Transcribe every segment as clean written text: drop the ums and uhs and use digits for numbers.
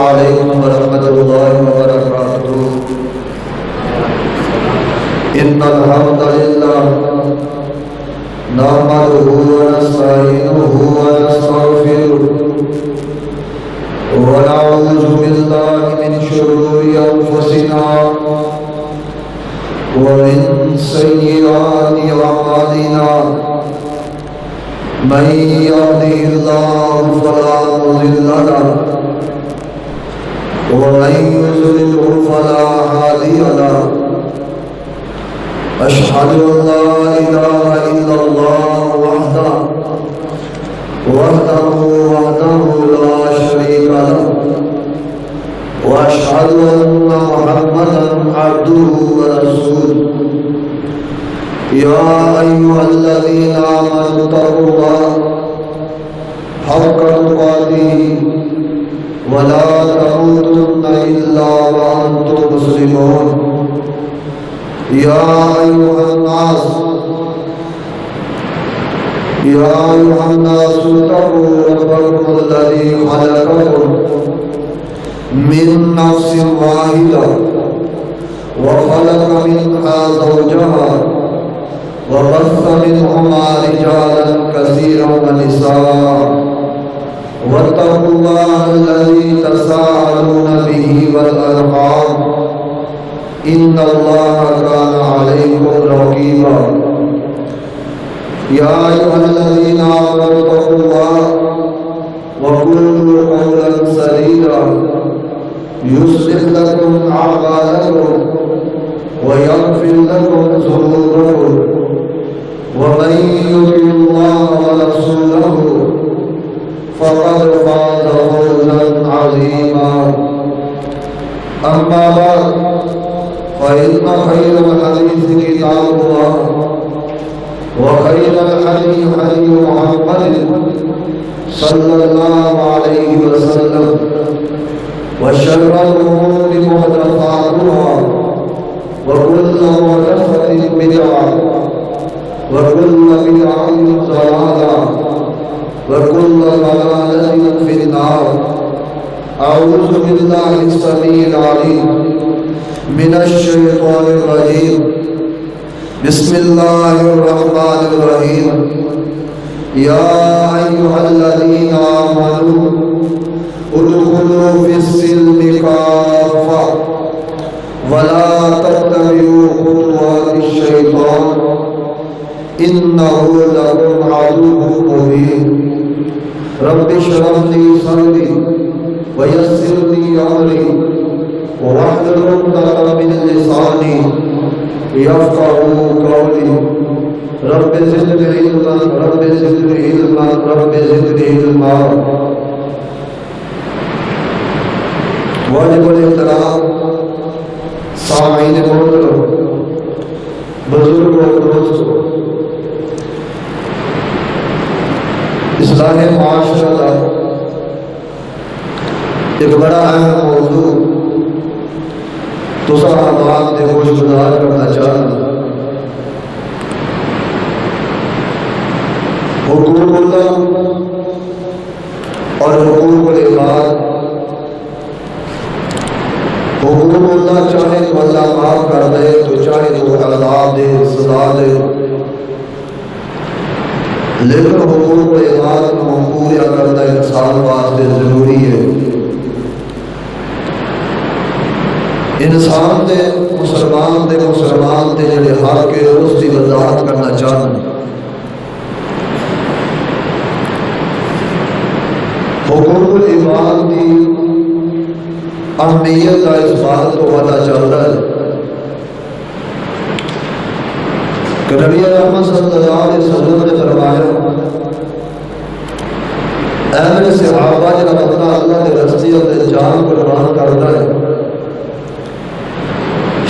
علیکم ورحمۃ اللہ وبرکاتہ ان الحمد للہ نحمده ونستعینه ونستغفره ونعوذ بالله من شرور انفسنا ومن سیئات اعمالنا من يهده الله فلا مضل له ومن يضلل فلا هادي له أشهد أن لا إله إلا الله وحده لا شريك له وأشهد أن محمدا عبده ورسوله يا أيها الذين آمنوا اتقوا الله حق تقاته ولا تموتن إلا وأنتم مسلمون يا أيها الناس اتقوا ربكم الذي خلقكم من نفس واحدة وخلق منها زوجها وبث منهما رجالا كثيرا ونساء واتقوا الله الذي تساءلون به والأرحام إن الله كان عليكم رقيبا يا أيها الذين آمنوا اتقوا الله وقولوا قولا سديدا يصلح لكم أعمالكم ويغفر لكم ذنوبكم ومن يطع الله ورسوله فقد فاز فوزا عظيما أما بعد فإن خير الحديث كتاب الله وخير الهدي هدي محمد صلى الله عليه وسلم وشر الأمور محدثاتها وكل محدثة بدعة وكل بدعة ضلالة وكل ضلالة في النار. أعوذ بالله السميع العليم من الشيطان الرجيم. بسم الله الرحمن الرحيم. يا أيها الذين آمنوا ادخلوا في السلم كافة ولا تتبعوا خطوات الشيطان إنه لكم عدو مبين. رب اشرح لي صدري ويسر لي أمري واحلل عقدة من لساني يفقهوا قولي. رب زدني علما رب زدني علما رب زدني علما. واجب الاحترام سامعین محترم، بزرگوں اور دوستوں، اصلاح معاشرہ کا ایک بڑا اہم موضوع تو صحابات نے خوشگزار کرنا چاہتا. حقوق اللہ اور حقوق العباد. حقوق اللہ چاہے تو اللہ معاف کر دے، تو چاہے تو عذاب دے، سزا دے، لیکن حقوق العباد کو پورا کرنا انسان واسطے ضروری ہے. انسان دے مسلمان دے جڑے حق ہے اس کی وضاحت کرنا چاہتا. حقوق العباد کی اہمیت کا اس بات کو پتہ چلتا ہے کہ نبی احمد صلی اللہ علیہ وسلم نے فرمایا، اے میرے صحابہ جب اپنا اللہ کے راستے اپنے جان قربان کرتا ہے،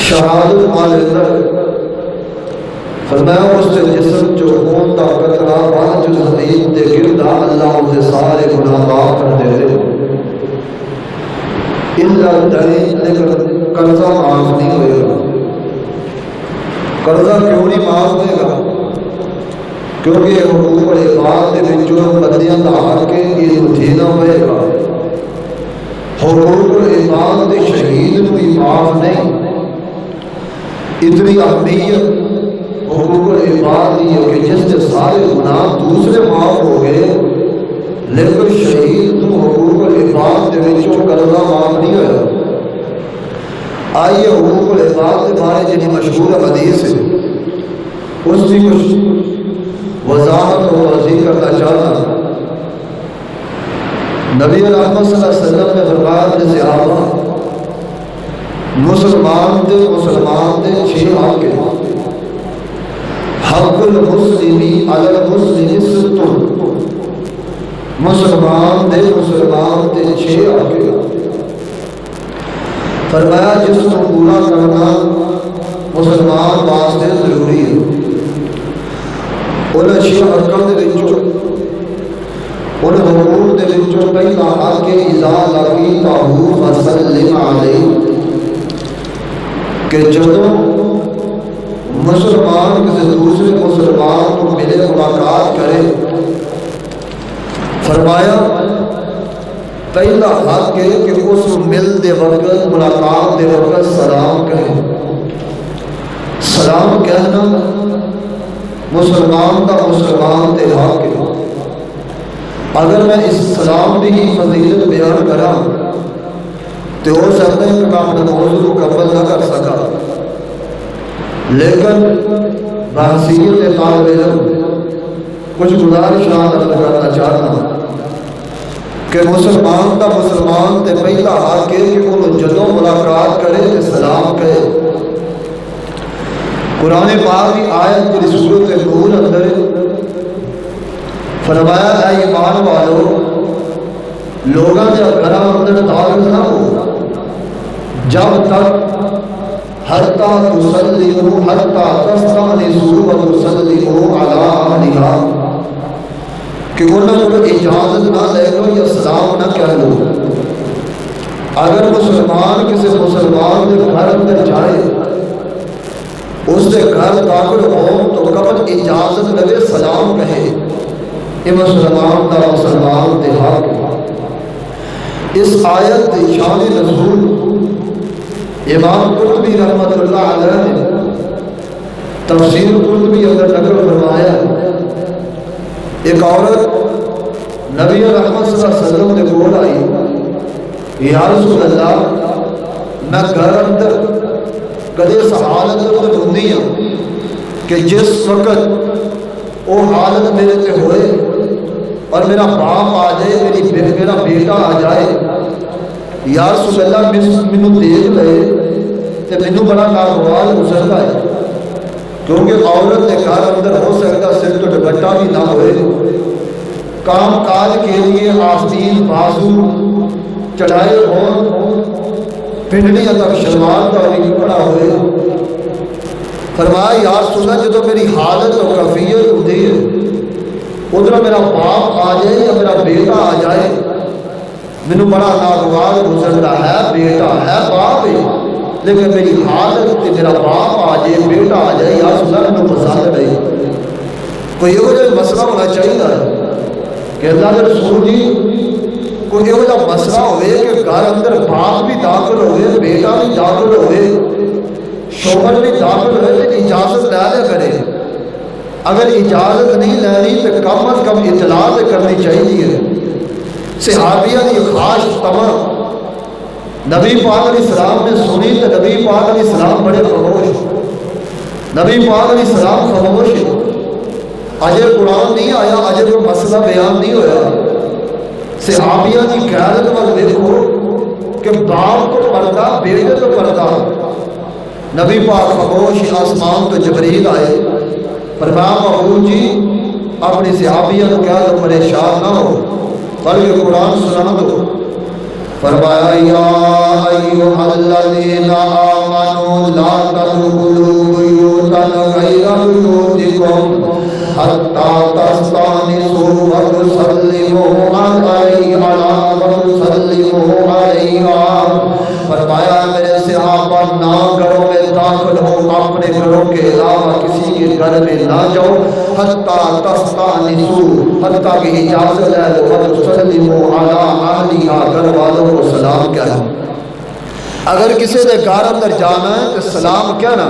شہادت مال لیتا ہے، فرمایا اس کے جسم جو خون کا قطرہ بان جو زمین دے گردا اللہ اسے سارے گناہ معاف کر دیتے. لیکن قرضہ معاف نہیں ہوئے گا. قرضہ کیوں نہیں معاف ہوئے گا؟ کیونکہ حقوق العباد کے بندیاں کا حق ہے، یہ دینا ہوئے گا. حقوق العباد دے شہید بھی معاف نہیں. اتنی اہمیت حقوق العباد دی ہے کہ جس کے سارے گناہ دوسرے معاف ہو گئے لیکن شہید تو حقوق العباد دے وچوں قرضہ معاف نہیں ہوا. آئیے حقوق العباد کے بارے جنہی مشہور حدیث ہے اس کی کچھ وضاحت و توضیح کرنا چاہتا ہوں. نبی رحمت صلی اللہ علیہ وسلم نے فرمایا اپنے صحابہ مسلمان دے 6 حق ہیں. حق المسلمی علی المسلم 6. مسلمان دے 6 حق ہیں. فرمایا جس کو پورا کرنا مسلمان واسطے ضروری ہے. انہیں 6 حقاں دے وچوں ان حقوق دے وچوں پہلا حق ہے اذا لقیتہ فسلم علیہ کہ جدوں مسلمان کسی دوسرے مسلمان کو ملے ملاقات کرے فرمایا پہلا حق ہے کہ اس مل دے وقت ملاقات دے وقت سلام کہے. سلام کہنا مسلمان کا مسلمان دے حق ہے. اگر میں اس سلام بھی فضیلت بیان کرا تو ہو سکتا ہے کہ میں اپنے موضوع مکمل نہ کر سکا لیکن بحثیت طالب علم کچھ گزارشات کرنا چاہتا ہوں کہ مسلمان کا مسلمان تے پہلا حق ہے کہ وہ جدوں ملاقات کرے تو سلام کہے. قرآن پاک کی آیت کی سورۃ نور اندر فرمایا اے ایمان والو لوگاں دے گھراں اندر داخل نہ ہو جب تک حتی تسلموا حتی تستأنسوا وتسلموا علی اہلہا کہ انہوں کو اجازت نہ لے لو یا سلام نہ کہہ لو. اگر مسلمان کسی مسلمان کے گھر اندر جائے اس کے گھر داخل ہو تو قبل اجازت لگے سلام کہے. یہ مسلمان کا مسلمان دے حق ہے. اس آیت دی شان نزول امام قرطبی رحمۃ اللہ علیہ نے تفسیر قرطبی اندر نقل فرمایا ایک عورت نبی رحمت صلی اللہ علیہ وسلم نے بول آئی یا رسول اللہ میں گھر اندر کدے اس حالت اندر ہوندی ہوں کہ جس وقت وہ حالت میرے تے ہوئے اور میرا باپ آ جائے میرا بیٹا آ جائے یا رسول اللہ مینوں دیکھ لے تے مینوں بڑا ناگوار گزرتا ہے کیونکہ عورت کے گھر اندر ہو سکتا سر تو دوپٹہ بھی نہ ہوئے کام کاج کے لیے آستین بازو چڑھائے ہوں پنڈلیاں تک شلوار کا بھی کپڑا ہوئے. فرمایا یا رسول اللہ جدوں میری حالت اور کیفیت ہوتی ہے ادھر میرا باپ آ جائے یا میرا بیٹا آ جائے مینوں بڑا ناگوار گزرتا ہے. بیٹا ہے باپ ہے لیکن میری حالت کہ میرا باپ آ جائے بیٹا آ جائے یا رسول اللہ مینوں پسند نہیں. کوئی یہ مسئلہ ہونا چاہیے کہ اللہ کے رسول جی کوئی یہ مسئلہ ہوئے کہ گھر اندر باپ بھی داخل ہوئے بیٹا بھی داخل ہوئے شوہر بھی داخل ہوئے تو اجازت لے لے کرے. اگر اجازت نہیں لینی تو کم از کم اطلاع کرنی چاہیے. صحابیہ کی خاص تمام نبی پاک علیہ السلام نے سنی تو نبی پاک علیہ السلام بڑے خاموش. نبی پاک علیہ السلام خاموش ہے. اجے قرآن نہیں آیا اجے کوئی مسئلہ بیان نہیں ہوا. صحابیہ کی غیرت وال دیکھو کہ باپ کو پردہ بیٹے تو پردہ. نبی پاک خاموش آسمان تو جبریل آئے فرمایا محبوب جی اپنی صحابیہ کو کہہ دو پریشان نہ ہو بلکہ قرآن سنا دو. فرمایا یا ایھا الذین آمنوا لا تدخلوا بیوتا غیر بیوتکم حتی تستأنسوا وتسلموا علیہا. فرمایا میرے صحابہ پر نہ گھروں میں داخل ہو، اپنے گھروں کے علاوہ کسی کے گھر میں نہ جاؤ، حتیٰ تستأنسوا، حتیٰ کہ اجازت ہے وتسلموا علی اہلہا، گھر والوں کو سلام کہنا۔ اگر کسی کے گھر اندر جانا ہے تو سلام کہنا،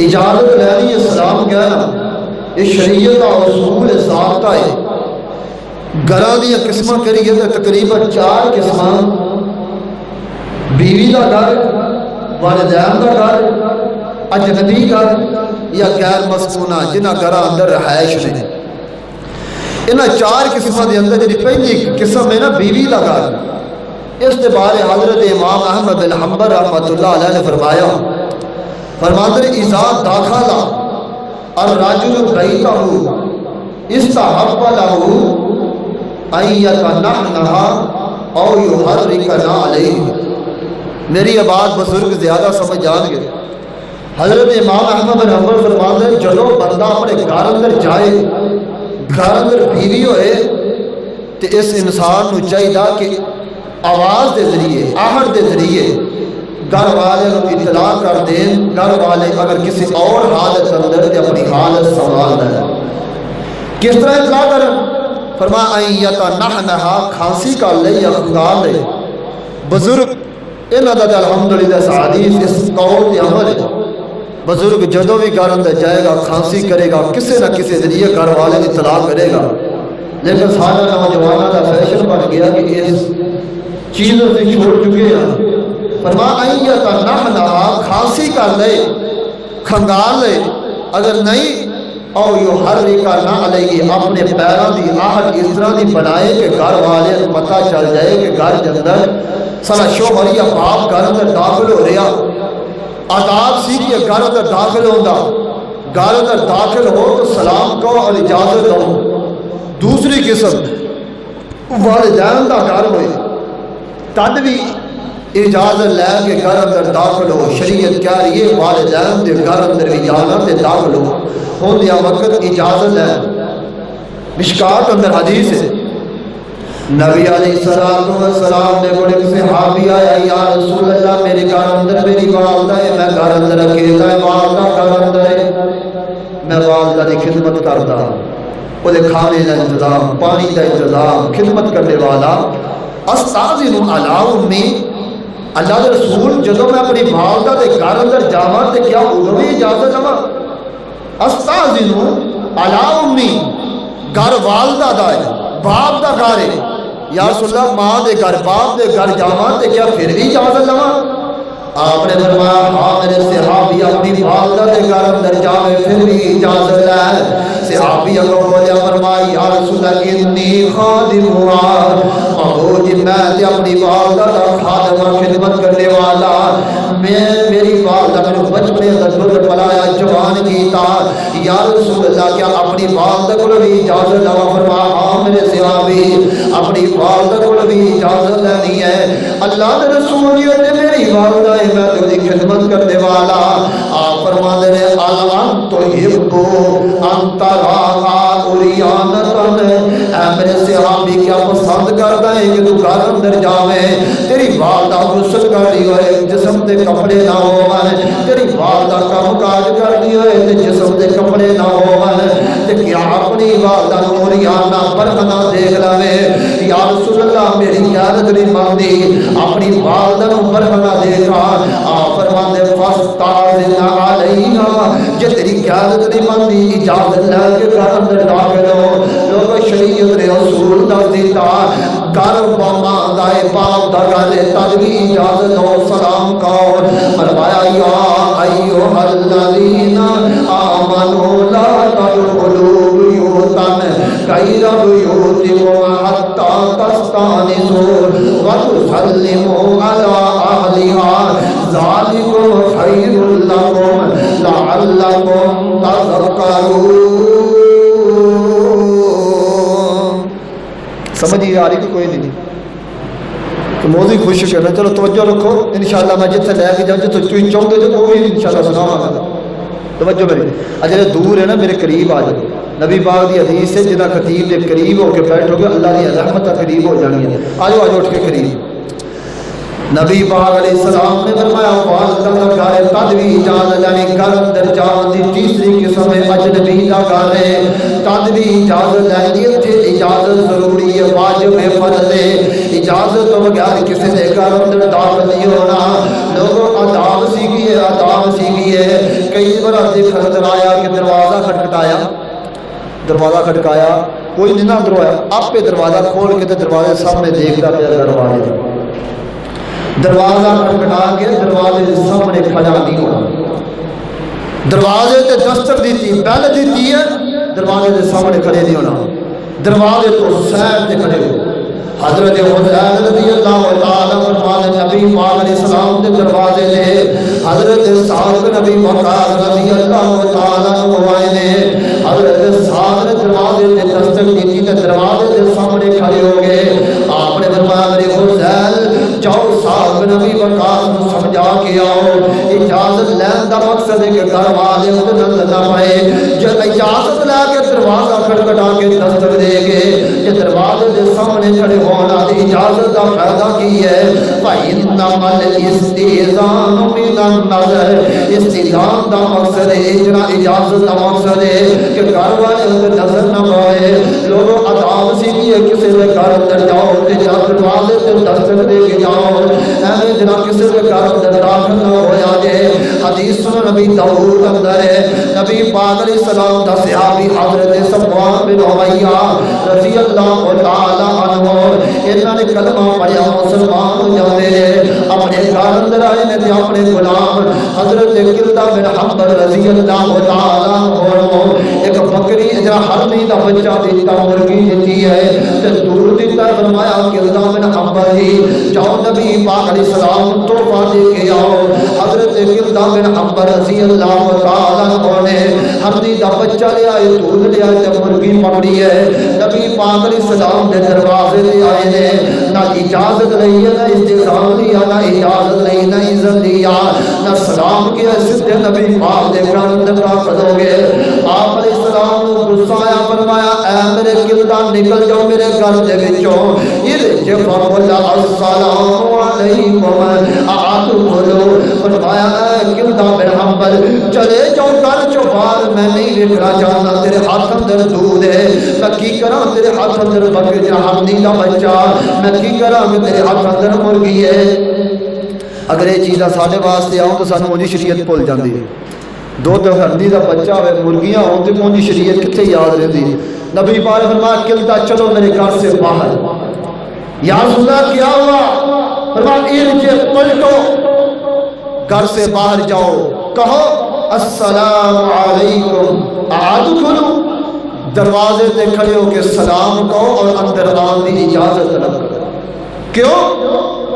اجازت لینی ہے سلام کہنا، یہ شریعت کا اصول ضابطہ ہے۔ گھراں دیا قسماں کریے تو تقریباً 4 قسماں، بیوی کا گھر، والدین کا گھر، اجنبی گھر یا غیر مسکونہ جنہاں گھراں اندر رہائش نے۔ انہاں 4 قسماں دے اندر جی پہلی قسم ہے نا بیوی کا گھر، اس کے بارے حضرت امام احمد بن حنبل رحمۃ اللہ علیہ نے فرمایا، فرماتے ہیں اذا داخل الرجل بیتہ استحب له ان يتنحنح او يحرك علیہ۔ میری بات بزرگ زیادہ سمجھ جان گے۔ حضرت امام احمد بن حنبل فرماتے ہیں جدو بندہ اپنے گھر اندر جائے، گھر اندر بیوی ہوئے تو اس انسان نو چاہیے کہ آواز دے ذریعے، آہٹ دے ذریعے گھر والے اطلاع کر دیں۔ گھر والے اگر کسی اور حالت اندر تے اپنی حالت سنبھال دیں، کس طرح اطلاع کریں؟ فرمایا یتنحنح، کھانسی کر لے یا خنگال لے۔ بزرگ انہاں دا الحمدللہ اس حدیث اس قول تے عمل ہے۔ بزرگ جدوں بھی گھر اندر جائے گا کھانسی کرے گا، کسی نہ کسی ذریعے گھر والے اطلاع کرے گا۔ لیکن سارا نوجوانوں کا فیشن بن گیا کہ اس چیزوں سے چھوڑ چکے ہیں۔ فرمایا یتنحنح، کھانسی کر لے، کھنگال لے، اگر نہیں او یحرک علیہ، اپنے پیروں کی آہٹ اس طرح دی بنائے کہ گھر والے پتہ چل جائے کہ گھر کے اندر سلا شوہر یا باپ گھر اندر داخل ہو رہا۔ آداب سی کہ گھر اندر داخل ہوتا، گھر اندر داخل ہو تو سلام کہو اور اجازت دو۔ دوسری قسم والدین کا گھر ہوئے تد بھی اجازت لے کے گھر اندر داخل ہو۔ شریعت کہہ رہی ہے والدین کے گھر اندر بھی جانا تے داخل ہو، ہوندیا وقت اجازت ہے۔ مشکات اندر حدیث ہے، نبی علیہ السلام نے بڑے صحابی آیا، یا رسول اللہ میرے گھر اندر میری والدہ ہے، میں گھر اندر اکیلا ہے، والدہ گھر اندر ہے، میں والدہ کی خدمت کرتا، وہ کھانے کا انتظام، پانی کا انتظام، خدمت کرنے والا۔ استاذن علی امی، اللہ کے رسول جدو میں اپنی والدہ کے گھر اندر جاواں تے کیا ادو بھی اجازت لواں؟ استاذن علی امی، گھر والدہ دا ہے، باپ دا گھر ہے، یا رسول اللہ ماں دے گھر باپ دے گھر جاواں تے کیا پھر بھی اجازت لواں؟ آپ نے فرمایا ہاں میرے صحابی اپنی والدہ کے گھر اندر جاوے پھر بھی اجازت ہے۔ صحابی اگر بولیا فرمایا یا رسول اللہ انی خادمها، ابو جی میں تے اپنی والدہ کا خادم خدمت کرنے والا، میں میری والدہ میرے بچپنے کا دودھ پلایا جوان کیتا، یا رسول اللہ کیا اپنی والدہ کو بھی اجازت لوا؟ فرمایا ہاں میرے صحابی اپنی والدہ کو بھی اجازت لینی ہے۔ اللہ کے رسول یہ میری والدہ میں تیری خدمت کرنے والا۔ آپ فرماتے ہیں الان تحب ان تراها عریانۃ، اے میرے صحابی کیا پسند کرتا ہے کہ تو گھر اندر جاوے، تیری والدہ غسل کر رہی ہوئے جسم تے کپڑے نہ ہوون، تیری والدہ کام کاج کر رہی ہوئے تے جسم تے کپڑے نہ ہوون، تے کیا اپنی والدہ کو عریانہ برہنہ دیکھ لوے؟ یا رسول اللہ میری قیادت نہیں مانتی، اپنی والدہ کو برہنہ دیکھا۔ آپ فرماتے فاستاذن علیہا، جے تیری قیادت نہیں مانتی اجازت لے کے گھر اندر داخل ہو۔ لوگ شریعت نے اصول دس دیتا، گھر ماں دا باپ دا گھر تد بھی اجازت دو سلام کہو۔ فرمایا یا ایھا الذین آمنوا لا تدخلوا بیوتا غیر بیوتکم حتی تستأنسوا وتسلموا علی اہلہا ذالکم خیر لکم لعلکم تذکرون۔ سمجھ آ رہی کہ کوئی نہیں؟ تو موضوع خوش کرنا، چلو توجہ رکھو، انشاءاللہ میں جتنے لے کے جاؤں جو تم چاہتے ہو وہ بھی انشاءاللہ سناواں گا۔ توجہ میری، اجے دور ہے نا میرے قریب آ جاؤ۔ نبی پاک دی حدیث ہے جنہ خطیب دے قریب ہو کے بیٹھو گے اللہ دی رحمت قریب ہو جانی ہے۔ آجو آجو اٹھ کے قریب۔ نبی پاک علیہ السلام نے فرمایا والدہ کا گھر تد بھی اجازت لینی گھر اندر جان دی تیسری قسم ہے اجنبی کا گھر ہے تد بھی اجازت لینی اتنے اجازت ضروری ہے واجب ہے فرض ہے اجازت تو بغیر کسی نے گھر اندر داخل نہیں ہونا لوگوں آداب سیکھیے آداب سیکھیے کئی بار دیکھ اندر آیا کہ دروازہ کھٹکایا کوئی نہیں نہ اندر آیا آپ پہ دروازہ کھول کے دروازے سامنے دیکھتا پیا دروازے دروازہ کھٹکھٹا کے دروازے کے سامنے کھڑا نہیں ہونا دروازے تے دستک دیتی بیل دیتی ہے دروازے کے سامنے کھڑے نہیں ہونا دروازے تو سائڈ تے کھڑے ہو حضرت حسین رضی اللہ تعالیٰ فرماتے نبی پاک علیہ السلام کے دروازے نے حضرت سعد نبی وقاص رضی اللہ تعالیٰ ہوئے نے حضرت سعد نے دروازے نے دستک دیتی تے دروازے کے سامنے کھڑے ہو گئے آپ نے فرمایا میرے حسین جاؤ سعد نبی وقاص کو سمجھا کے آؤ اجازت لین دا مقصد ہے کہ گھر والے اندر نظر نہ پائے جب اجازت لے کے دروازہ کھٹکھٹا کے دستک دے گے یہ دروازے کے سامنے کھڑے ہونا دی اجازت کا فائدہ کی ہے فَإِنَّمَا الْإِسْتِئْذَانُ مِنَ النَّظَرِ استئذان دا مقصد ہے اجرا اجازت دا مقصد ہے کہ گھر والے اندر نظر نہ پائے لوگوں آداب سیکھیے کسی کے گھر اندر جاؤ تے دروازے تے دستک دے کے جاؤ ایویں جنا کسی کے گھر اندر داخل نہ ہو جائے حدیث سن نبی داؤد اندر ہے نبی پاک علیہ السلام دا صحابی حضرت صفوان بن امیہ رضی اللہ تعالی عنہ انہوں نے کلمہ پڑھیا مسلمان ہو جاتے ہیں اپنے گھر اندر آئے نے اپنے غلام حضرت کلدہ بن حنبل رضی اللہ تعالی عنہ ایک بکری جا ہرنی دا بچہ دیتا مرغی دیتی ہے تے دور دیتا ہے فرمایا کلدہ بن حنبل جی جاؤ نبی پاک علیہ السلام تحفہ دے کے آؤ حضرت کلدہ بن حنبل رضی اللہ تعالی عنہ نے ہرنی دا بچہ لے آئے دودھ لے آئے تے مرغی پکڑی ہے نبی پاک علیہ السلام دے دروازے لے آئے نے نہ اجازت نہیں ہے نہ استئذان دیا نہ اجازت نہیں نہ عزت دیا نہ سلام کیا سیدھے نبی پاک دے گھر اندر داخل ہو گئے آپ علیہ السلام نے غصہ آیا فرمایا اے میرے کلدہ نکل جاؤ میرے گھر دے وچوں ارجع فقل السلام علیکم ادخلوا فرمایا اے کلدہ بن حنبل چلے جاؤ گھر چوں باہر میں نہیں دیکھنا چاہتا تیرے ہاتھ اندر دودھ ہے میں کی کراں تیرے ہاتھ اندر بکری ہرنی دا بچہ میں کی کراں کہ تیرے ہاتھ اندر مرغی ہے اگر یہ چیزاں سارے واسطے آؤں تو سانو اونی شریعت بھول جاندی ہے دودھ ہرنی دا بچہ ہوئے مرغیاں ہوں تو اونی شریعت کتنے یاد رہتی ہے نبی پاک نے فرمایا کلدہ چلو میرے گھر سے باہر یا رسول اللہ کیا ہوا فرمایا ارجع پلٹو گھر سے باہر جاؤ کہو السلام علیکم ادخلوا دروازے تے کھڑے ہو کے سلام کہو اور اندر آن دی اجازت طلب کرو کیوں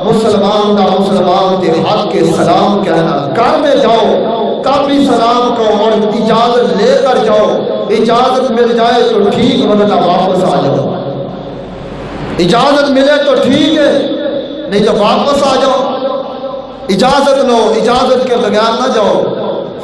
مسلمان دا مسلمان تے حق کے سلام کہنا گھر میں جاؤ کب بھی سلام کہو اور اجازت لے کر جاؤ اجازت مل جائے تو ٹھیک ورنہ واپس آ جاؤ اجازت ملے تو ٹھیک ہے نہیں تو واپس آ جاؤ اجازت لو اجازت کے بغیر نہ جاؤ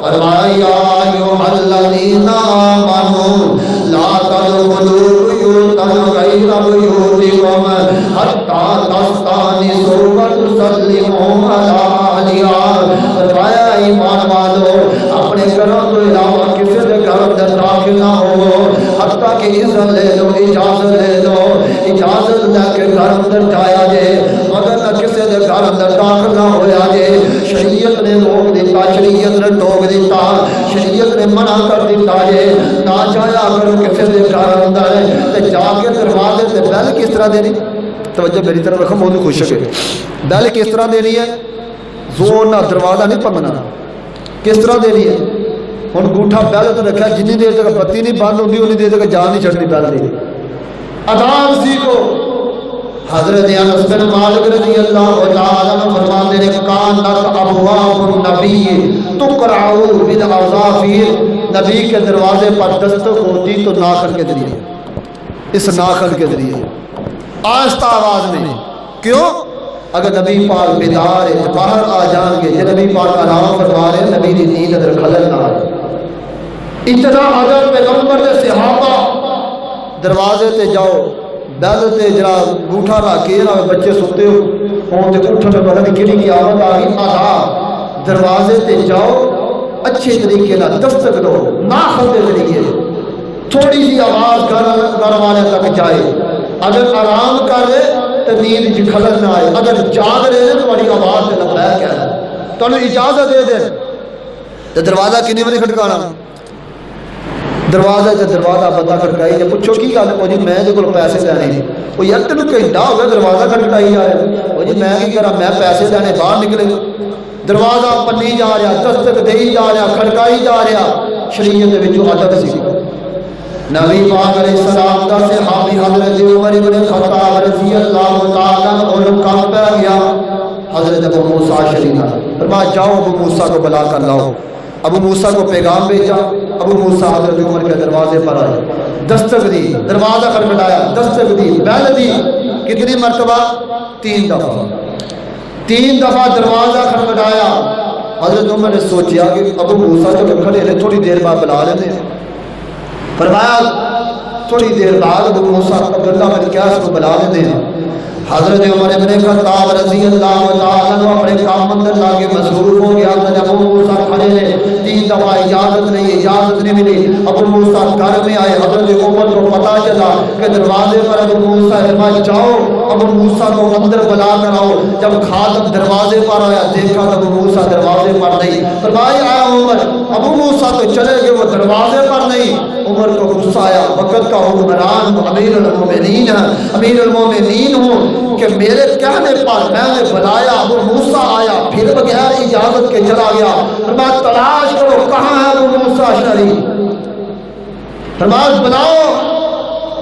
فرمایا یا ایھا الذین آمنوا لا تدخلوا بیوتا غیر بیوتکم حتی تستأنسوا وتسلموا علی اہلہا فرمایا ایمان والو اپنے گھروں کے علاوہ کسی کے گھر اندر داخل نہ ہو حتیٰ کہ اذن لے لو اجازت لے لو اجازت لے کے گھر اندر جایا جائے مگر نہ کسی کے گھر اندر داخل نہ ہویا جائے شریعت نے روک دیتا شریعت نے ٹوک دیتا شریعت نے منع کر دیتا ہے نہ جایا کرو کسی کے گھر اندر تے جا کے دروازے سے بیل کس طرح دینی توجہ میری طرف رکھو موضوع خوش ہے بیل کس طرح دینی ہے زور نہ دروازہ نہیں پمنا کس طرح دینی ہے ہن گوٹھا بیل تو رکھا جنی دیر تک بتی نہیں بند ہوندی انی دیر تک جان نہیں چھڑتی بیل دی اذان سیکھو حضرت انس بن مالک رضی اللہ تعالی عنہ فرماتے ہیں کانت ابواب النبی تقرع بالاظافر نبی کے دروازے پر دستک ہوتی تو ناخن کے ذریعے اس ناخن کے ذریعے آہستہ آواز میں کیوں اگر نبی پاک بیدار ہے باہر آ جان گے جب نبی پاک آرام فرما رہے ہیں نبی دی نیند اندر خلل نہ آئے اتنا ادب پیغمبر دے صحابہ دروازے تے جاؤ بیل تے جرا گوٹھا رکھ کے نہ بچے سوتے فون تے اٹھن پتہ نہیں کہڑی قیامت آ گئی آدھا دروازے تے جاؤ اچھے طریقے نال دستک دو نہ خطے طریقے تھوڑی سی آواز گھر والے تک جائے اگر آرام کرے تو نیند چ خلل نہ آئے اگر جاگ رہے تو تھوڑی آواز تے لبیک ہے تانوں اجازت دے دے تے دروازہ کنے بجے کھٹکانا دروازہ تے دروازہ بندہ کھٹکائی تے پوچھو کی گل او جی میں دے کول پیسے لینے او یار تینوں گھنٹہ ہو گیا دروازہ کھٹکائی جا رہا او جی میں کی کراں میں پیسے لینے باہر نکلے دروازہ پنی جا رہا دستک دئی جا رہا کھٹکائی جا رہا شریعت دے وچ ادب سی نبی پاک علیہ السلام دا صحابی حضرت عمر بن خطاب رضی اللہ تعالی عنہ کام پہ گیا حضرت ابو موسیٰ شریف فرمایا جاؤ ابو موسیٰ کو بلا کر لاؤ ابو موسیٰ کو پیغام بھیجا ابو موسیٰ حضرت عمر کے دروازے پر آئے دستک دی دروازہ کھٹکھٹایا دستک دی بیل دی کتنی مرتبہ 3 دفعہ دروازہ کھٹکھٹایا حضرت عمر نے سوچیا کہ ابو موسیٰ جو کھڑے ہیں تھوڑی دیر بعد بلا لیتے ہیں فرمایا تھوڑی دیر بعد ابو موسیٰ عبداللہ بن قیس کو بلا لیتے ہیں حضرت عمر بن خطاب رضی اللہ تعالیٰ عنہ اپنے کام اندر لاگے مصروف ہو گیا حضرت ابو موسیٰ کھڑے نے 3 دفعہ اجازت نہیں ملی ابو موسیٰ گھر میں آئے حضرت عمر کو پتا چلا کہ دروازے پر ابو موسیٰ فرمایا جاؤ ابو موسیٰ کو اندر بلا کر آؤ جب خادم دروازے پر آیا دیکھا تو ابو موسیٰ دروازے پر نہیں فرمایا آیا عمر ابو موسیٰ تو چلے گئے وہ دروازے پر نہیں عمر کو غصہ آیا وقت کا حکمران امیر المومنین ہوں کہ میرے کہنے پر میں نے بلایا ابو موسیٰ آیا پھر بغیر اجازت کے چلا گیا فرمایا تلاش کرو کہاں ہے ابو موسیٰ اشعری فرمایا بلاؤ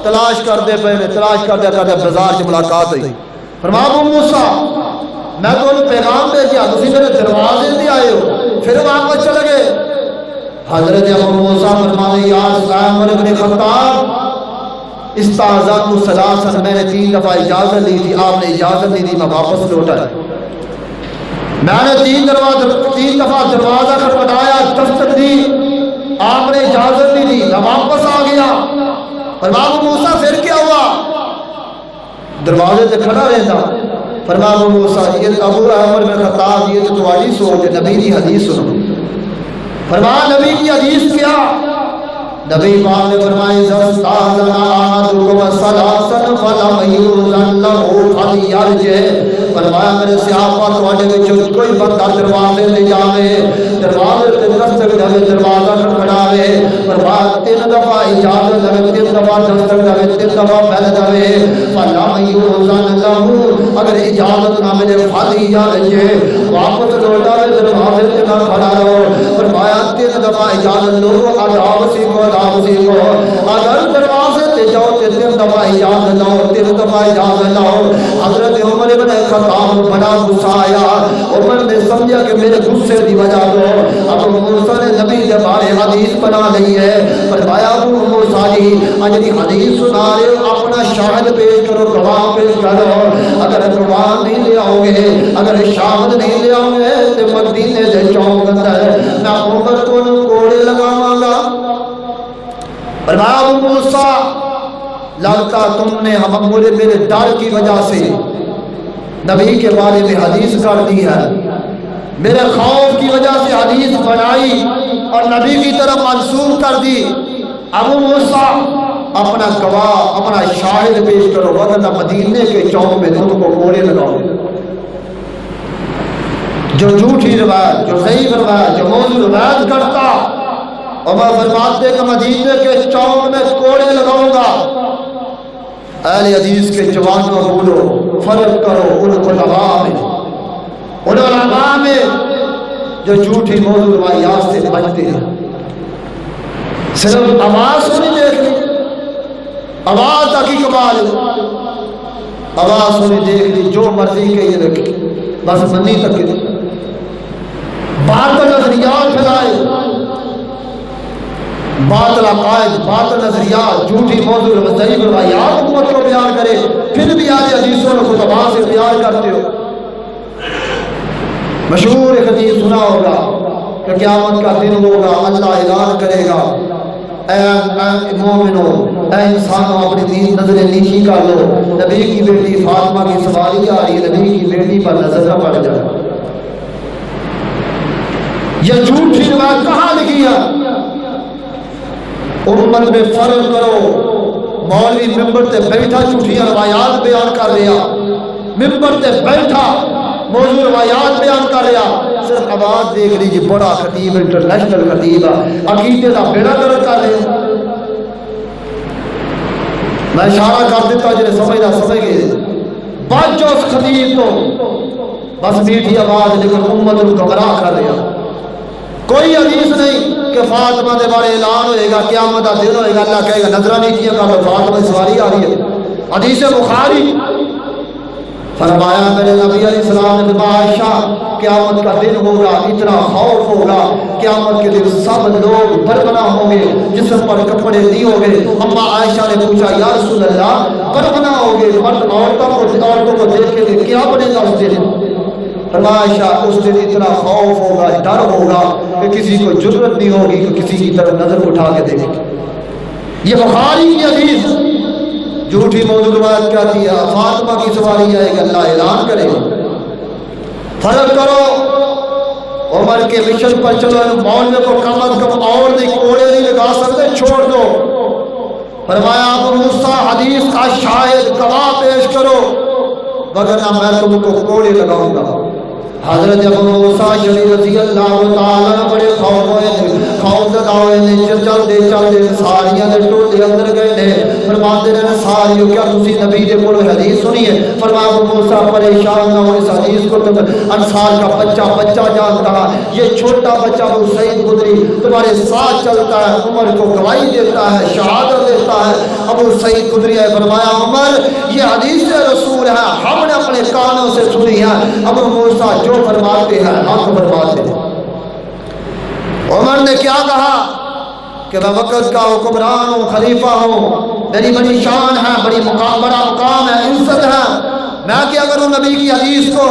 تلاش کرتے پہلے تلاش کرتے بازار سے ملاقات ہوئی فرمایا ابو موسیٰ میں تو پیغام بھیجا تسی میرے دروازے سے آئے ہو پھر واپس چلے گئے حضرت ابو موسیٰ فرمانے یا عمر بن خطاب استعاذت ثلاثا میں نے 3 دفعہ اجازت لی تھی آپ نے اجازت نہیں دی میں واپس لوٹا میں نے 3 دفعہ دروازہ کھٹکھٹایا دستک دی آپ نے اجازت نہیں دی میں واپس آ گیا فرمایا ابو موسیٰ پھر کیا ہوا دروازے سے کھڑا رہتا فرمایا ابو موسیٰ یہ ابو عمر بن خطاب یہ تو تمہاری سوچ ہے نبی کی حدیث سنو فرمایا نبی کی حدیث کیا نبی پاک نے فرمایا استاذن احدکم ثلاثا فلم یؤذن له فلیرجع فرمایا میرے صحابہ تواڈے وچ کوئی بندہ دروازے تے جاوے دروازے تے دستک دے دروازہ کھڑکاوے فرمایا 3 دفعہ اجازت لے 3 دفعہ دستک دے 3 دفعہ بیل دے فلم یؤذن له اگر اجازت نہ ملے فلیرجع واپس لوٹا دروازے تے نہ کھڑا رہو فرمایا 3 دفعہ اجازت لو آداب سی کو اگر دروازے تے جاؤ تے 3 دفعہ اجازت لاؤ 3 دفعہ اجازت لاؤ حضرت عمر بن خطاب بڑا غصہ آیا عمر نے سمجھا کہ میرے غصے دی وجہ تو ابو موسیٰ نے نبی کے بارے حدیث بنا لی ہے فرمایا ابو موسیٰ جی اجلی حدیث سنا رہے ہو اپنا شاہد پیش کرو گواہ پیش کرو اگر گواہ نہیں لے آؤ گے اگر شاہد نہیں لے آؤ گے تے مدینے دے چوک اندر میں عمر کو کوڑے لگاواں گا فرمایا ابو موسیٰ لگتا تم نے ہم میرے ڈر کی وجہ سے نبی کے بارے میں حدیث کر دی ہے میرے خوف کی وجہ سے حدیث بنائی اور نبی کی طرف منسوخ کر دی ابو موسیٰ اپنا گواہ اپنا شاہد پیش کرو ورنہ مدینے کے چوک میں تم کو کوڑے لگاؤ جو جھوٹی روایت جو ضعیف روایت جو موضوع روایت کرتا اور میں فرماتے کہ مدینے کے چوک میں کوڑے لگاؤں گا اہل حدیث کے جوانوں بولو فرق کرو ان علماء میں جو جھوٹی موضوع روایات سے بچتے ہیں صرف آواز سنی دیکھ لی آواز تک ہی کمال آواز سنی دیکھ لی جو مرضی کہی رکھی بس منی تک باطل نظریات پھیلائے باطل عقائد باطل نظریات جھوٹی موضوع ضعیف روایات حکومت کو بیان کرے پھر بھی آج حدیثوں کو تباہ سے بیان کرتے ہو مشہور ایک حدیث سنا ہوگا کہ قیامت کا دن ہوگا اللہ اعلان کرے گا اے مومنو اے انسانوں اپنی دین نظریں نیچی کر لو، نبی کی بیٹی فاطمہ کی سواری آ رہی ہے، نبی کی بیٹی پر نظر نہ پڑ جائے۔ یہ جھوٹی روایت کہاں لکھی ہے؟ امت میں فرق کرو۔ مولوی ممبر تے بیٹھا جھوٹیاں روایات بیان کر رہا، ممبر تے بیٹھا موضوع روایات بیان کر رہا، صرف آواز دیکھ لیجیے بڑا خطیب انٹرنیشنل خطیب عقیدے کا بیڑا گرک کر رہے۔ میں اشارہ کر دیتا جنہیں سمجھنا سمجھ گئے، بچ جو اس خطیب تو بس میٹھی آواز لیکن امت کو گمراہ کر رہا۔ کوئی حدیث نہیں کہ فاطمہ دے بارے اعلان ہوئے گا، قیامت کا دن ہوئے گا، اللہ کہے گا نظرہ نہیں کیا کر فاطمہ کی سواری آ رہی ہے۔ حدیث بخاری فرمایا میرے نبی علیہ السلام نے فرمایا عائشہ قیامت کا دن ہوگا، اتنا خوف ہوگا، قیامت کے دن سب لوگ برہنہ ہوں گے، جسم پر کپڑے نہیں ہوں گے۔ اما عائشہ نے پوچھا یا رسول اللہ برہنہ ہوں گے، مرد عورتوں کو دیکھیں گے، کیا بنے گا اس دن؟ فرمایا عائشہ اس دن اتنا خوف ہوگا، ڈر ہوگا کہ کسی کو جرأت نہیں ہوگی کہ کسی کی طرف نظر اٹھا کے دیکھے۔ یہ بخاری کی حدیث جھوٹی موضوع روایت کہتی ہے فاطمہ کی سواری آئے گا، اللہ اعلان کرے گا۔ فرق کرو، عمر کے مشن پر چلو، مولوی کو کم از کم اور نہیں کوڑے نہیں لگا سکتے، چھوڑ دو۔ فرمایا ابو موسیٰ حدیث کا شاہد گواہ پیش کرو وگرنہ میں تم کو کوڑے لگاؤں گا۔ حضرت ابو موسیٰ شریف رضی اللہ تعالیٰ بڑے خوف زدہ ہوئے نے، چلتے چلتے ساریاں دے ٹولے اندر گئے نے، فرماتے ہیں ساریوں کیا تسی نبی دے کول حدیث سنی ہے؟ فرمایا ابو موسیٰ پریشان نہ ہو، اس حدیث کو تم انصار کا بچہ جانتا، یہ چھوٹا بچہ ابو سعید خدری تمہارے ساتھ چلتا ہے، عمر کو گواہی دیتا ہے، شہادت دیتا ہے۔ ابو سعید خدری ہے فرمایا عمر یہ حدیث رسول ہے، ہم نے اپنے کانوں سے سنی ہے، ابو موسیٰ جو فرماتے ہیں حق فرماتے ہیں۔ عمر نے کیا کہا کہ میں وقت کا حکمران ہوں، خلیفہ ہوں، میری بڑی شان ہے، بڑا مقام ہے، عزت ہے، میں کیا کروں نبی کی حدیث کو؟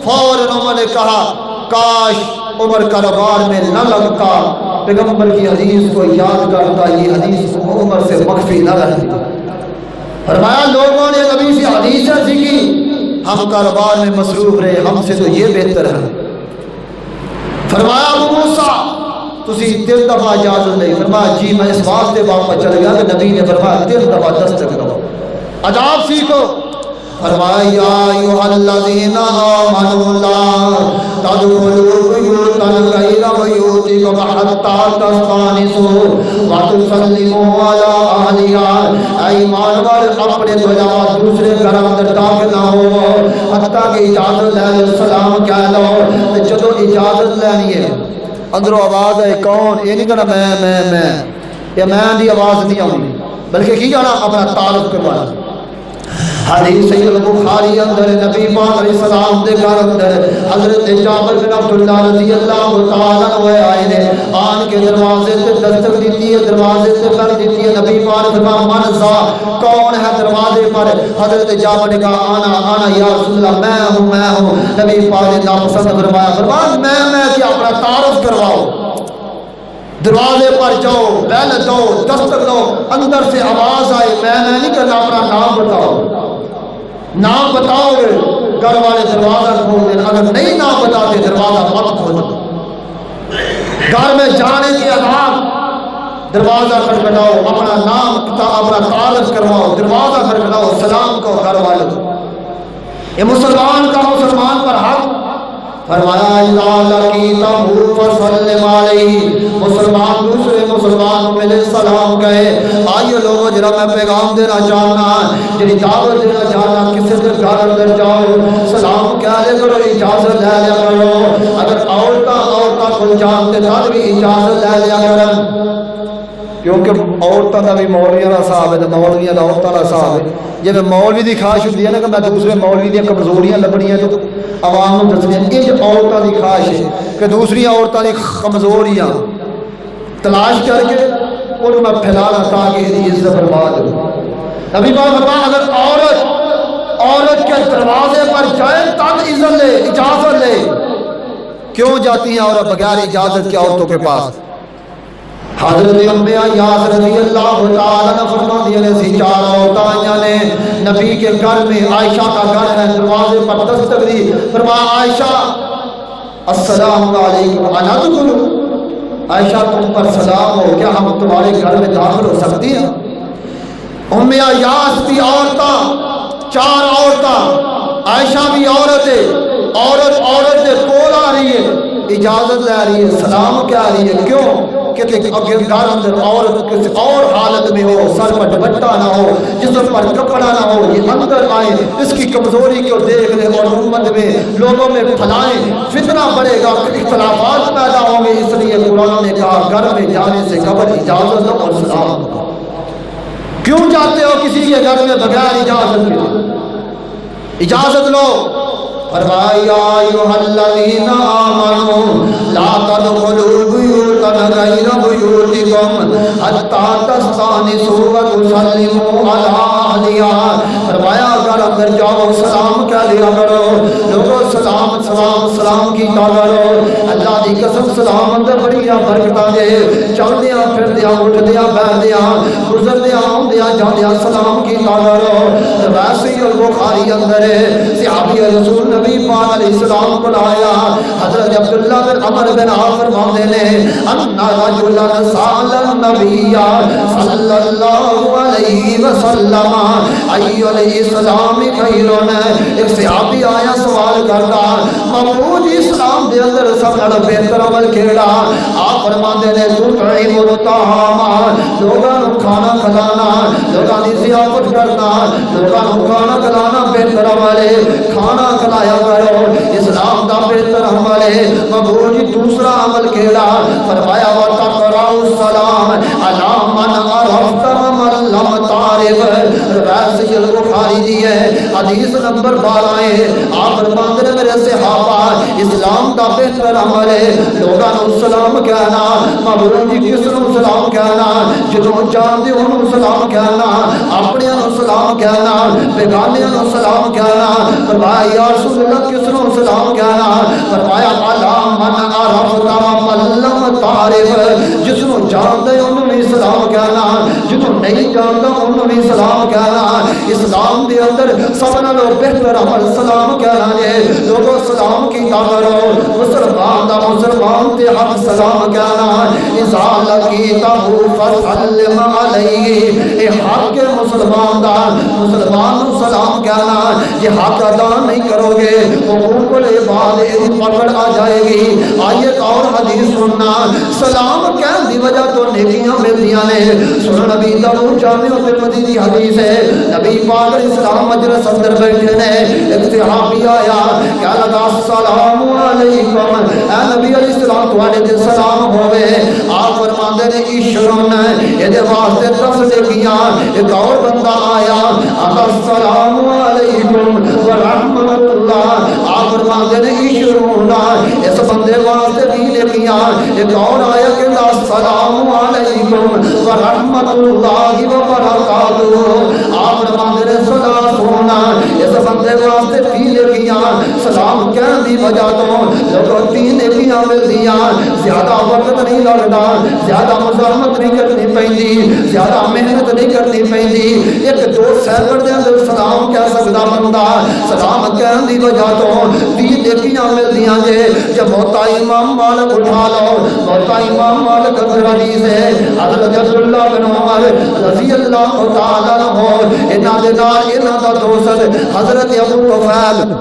فوراً عمر نے کہا کاش عمر کاروبار میں نہ لگتا، پیغمبر کی حدیث کو یاد کرتا، یہ حدیث عمر سے مخفی نہ رہتی۔ فرمایا لوگوں نے نبی سے حدیثیں سیکھی، ہم کاروبار میں مصروف رہے، ہم سے تو یہ بہتر ہے۔ فرمایا ابو موسیٰ تسی 3 دفعہ اجازت نہیں؟ فرمایا جی میں اس واسطے واپس چل گیا کہ نبی نے فرمایا 3 دفعہ دستک دو، اداب سیکھو۔ فرمایا یا ایھا الذین آمنوا لا تدخلوا بیوتا غیر بیوتکم حتی تستأنسوا وتسلموا علی اہلہا۔ اے ایمان والو اپنے تو علاوہ دوسرے گھر اندر داخل نہ ہو حتیٰ کہ اجازت لے لو، سلام کہہ لو۔ جدو اجازت لینی ہے اندروں آواز ہے کون، یہ نہیں کہنا میں یا میں دی آواز نہیں آؤں، بلکہ کی جانا اپنا تعارف کروانا۔ حدیث صحیح البخاری اندر نبی پاک علیہ السلام دے گھر اندر حضرت جابر بن عبداللہ رضی اللہ تعالیٰ عنہ آئے نے، آن کے دروازے سے دستک دیتی ہے، دروازے سے کر دیتی ہے، نبی پاک فرمایا من ذا، کون ہے دروازے پر؟ حضرت جابر نے کہا آنا یا رسول اللہ، میں ہوں۔ نبی پاک نے ناپسند فرمایا میں کیا اپنا تعارف کرواؤ، دروازے پر جاؤ، بیل دو، دستک دو، اندر سے آواز آئے میں نہیں کرنا، اپنا نام بتاؤ۔ نام بتاؤ گے گھر والے دروازہ کھول دیں، اگر نہیں نام بتاتے دروازہ مت کھولو۔ گھر میں جانے کے آداب دروازہ کھٹکھٹاؤ، اپنا نام اپنا تعارف کرواؤ، دروازہ کھٹکھٹاؤ، سلام کو گھر والوں کو۔ یہ مسلمان کا مسلمان پر حق۔ فرمایا اذا لقیتہ فسلم علیہ، مسلمان دوسرے مسلمان کو ملے سلام کہے۔ آئیے لوگوں جرا میں پیغام دینا چاہنا، جنہیں دعوت دینا چاہنا، کسی کے گھر اندر جاؤ سلام کہہ لے کرو، اجازت لے لیا کرو۔ اگر عورتاں کو جانتے تب بھی اجازت لے لیا کرو، کیونکہ عورتوں کا بھی مولویوں کا حساب ہے، مولویوں کا عورتوں کا حساب ہے۔ جب مولوی کی خواہش ہوتی ہے نا کہ میں دوسرے مولوی دیا کمزوریاں لبنیاں تو عوام کو دسنی، یہ عورتوں کی خواہش ہے کہ دوسری عورتوں کی کمزوریاں تلاش کر کے ان میں پھیلانا تاکہ یہ عزت برباد ہو۔ نبی پاک فرمایا اگر عورت کے دروازے پر جائے تب عزت لے، اجازت لے۔ کیوں جاتی ہیں عورت بغیر اجازت کے عورتوں کے پاس؟ حضرت ام ایاس رضی اللہ تعالیٰ عنہ فرماتی ہیں سی 4 عورتیں آئیں نے نبی کے گھر میں، عائشہ کا گھر ہے، دروازے پر دستک دی، فرمایا عائشہ السلام علیکم اندخل، عائشہ تم پر سلام ہو، کیا ہم تمہارے گھر میں داخل ہو سکتی ہیں؟ ام ایاس بھی عورتیں، 4 عورتیں، عائشہ بھی عورت ہے، عورت کے کول آ رہی ہے، اجازت لے رہی ہے، سلام کیا رہی ہے، کیوں کہ گھر اندر عورت کسی اور حالت میں ہو، سر پر دوپٹہ نہ ہو، جسم پر کپڑا نہ ہو، یہ اندر آئے، اس کی کمزوری کو دیکھ لیں اور امت میں لوگوں میں پھیلائیں، فتنہ بڑھے گا، اختلافات پیدا ہوں گے، اس لیے قرآن نے کہا گھر میں جانے سے قبل اجازت لو اور سلام کرو۔ کیوں جاتے ہو کسی کے گھر میں بغیر اجازت کے؟ اجازت لو۔ فرمایا ایھا الذین آمنوا لا تدخلوا بیوتا غیر بیوتکم حتی تستأنسوا وتسلموا علی اہلہا، فرمایا اگر اندر جاؤ سلام کہہ دیا کرو، لوگوں سلام سلام سلام کیتا کرو، اللہ دی قسم سلام اندر بڑیاں برکتاں دے، چلدیاں پھردیاں اٹھدیاں بیٹھدیاں گزردیاں آندیاں جاندیاں سلام کیتا کرو۔ ویسے ہی بخاری اندر ہے صحابی رسول نبی پاک علیہ السلام کو لایا، حضرت عبداللہ بن عمر بن عاص فرماتے نے ان رجلا سأل النبی صلی اللہ علیہ وسلم ای الاسلام خیر، ایک صحابی آیا سوال کرتا محمود اسلام دے اندر سب نال بہتر عمل کیڑا؟ آپ فرماتے نے تطعم الطعام، لوگاں نوں کھانا کھلانا، لوگاں دی ضیافت کرنا، لوگاں نوں کھانا کھلانا بہتر عمل ہے، کھانا کھلایا کرو، اسلام دا بہتر عمل ہے۔ محمود جی دوسرا عمل کیڑا؟ فرمایا وتقرأ السلام علی من عرفت ومن لم تعرف، روایت البخاری دی ہے، حدیث نمبر 12 ہے۔ آپ فرماتے ہیں میرے صحابہ اسلام دا بہتر عمل ہے لوگاں نوں سلام کہنا۔ محمود جی کس نوں سلام کہنا؟ جدوں جان دے انہوں سلام کہنا، اپنے نوں سلام کہنا، بیگانے نوں سلام کہنا۔ فرمایا یا رسول اللہ کس نوں سلام کہنا؟ فرمایا علی من عرفت ومن لم تعرف، جس نوں جان دے انہوں نے سلام کہنا، جدوں نہیں جاندا انہوں نے سلام کہنا۔ اسلام دے اندر سب نالوں بہتر عمل سلام کہنا ہے، لوگوں سلام کیتا کرو، مسلمان دا مسلمان تے حق سلام کہنا، اذا لقیتہ فسلم علیہ، اے حق مسلمان دا مسلمان نوں سلام کہنا، یہ حق ادا نہیں کرو گے حقوق العباد دی پکڑ آ جائے گی۔ آئیے ایک اور حدیث سننا، سلام کہنے دی وجہ تو نیکیاں ملدیاں نے۔ سنن نبی داؤد جامع ترمذی دی حدیث ہے، نبی پاک علیہ السلام مجلس اندر بیٹھے نے، ایک صحابی آیا کیا لگا السلام علیکم، اے نبی علیہ السلام تواڈے تے سلام ہوے۔ آپ فرماندے نے اشرن، یہ واسطے 10 نیکیاں۔ ایک اور بندہ آیا السلام علیکم ورحمۃ اللہ، آپ فرماندے نے اشرن، اس بندے واسطے 20 نیکیاں۔ ایک اور آیا کہ السلام علیکم ورحمۃ اللہ وبرکاتہ، آپ فرماندے نے سلام، اس بندے واسطے 30 نیکیاں۔ سلام کہنے دی وجہ تو لوگوں 30 نیکیاں ملدیاں، زیادہ وقت نہیں لگتا، زیادہ مزاحمت نہیں کرنی پیندی، زیادہ محنت نہیں کرنی پیندی۔ 1-2 سیکنڈ دے اندر سلام کہہ سکدا بندہ، سلام کہنے دی وجہ تو 30 نیکیاں ملدیاں جے۔ جب موتا امام مالک اٹھا لو، موتا امام مالک اندر حدیث ہے حضرت عبداللہ بن عمر رضی اللہ تعالی عنہ، انہاں دے نال انہاں دا دوست حضرت ابو طفیل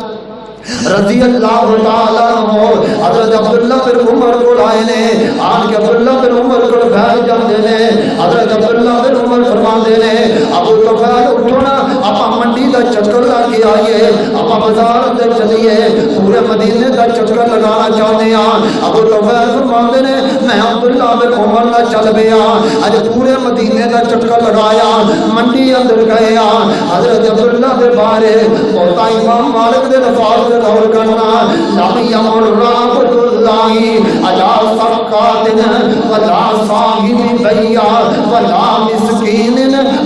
رضی اللہ تعالی عنہ حضرت عبداللہ بن عمر کو لائے نے، آن کے عبداللہ بن عمر کو بیٹھ جاندے نے۔ حضرت عبداللہ بن عمر فرماندے نے ابو طفیل اٹھو نا، اپا منڈی دا چکر لا کے آئیے، اپا بازار اندر چلیے، پورے مدینے دا چکر لگانا چاہتے ہیں۔ ابو طفیل فرماندے نے میں عبداللہ بن عمر نہ چل گیا، اج پورے مدینے دا چکر لگایا، منڈی اندر گیا۔ حضرت عبداللہ دے بارے موتا امام مالک دے الفاظ غور کرنا، لم یمر عبد اللہ علی سقات ولا صاحب بیع ولا مسکین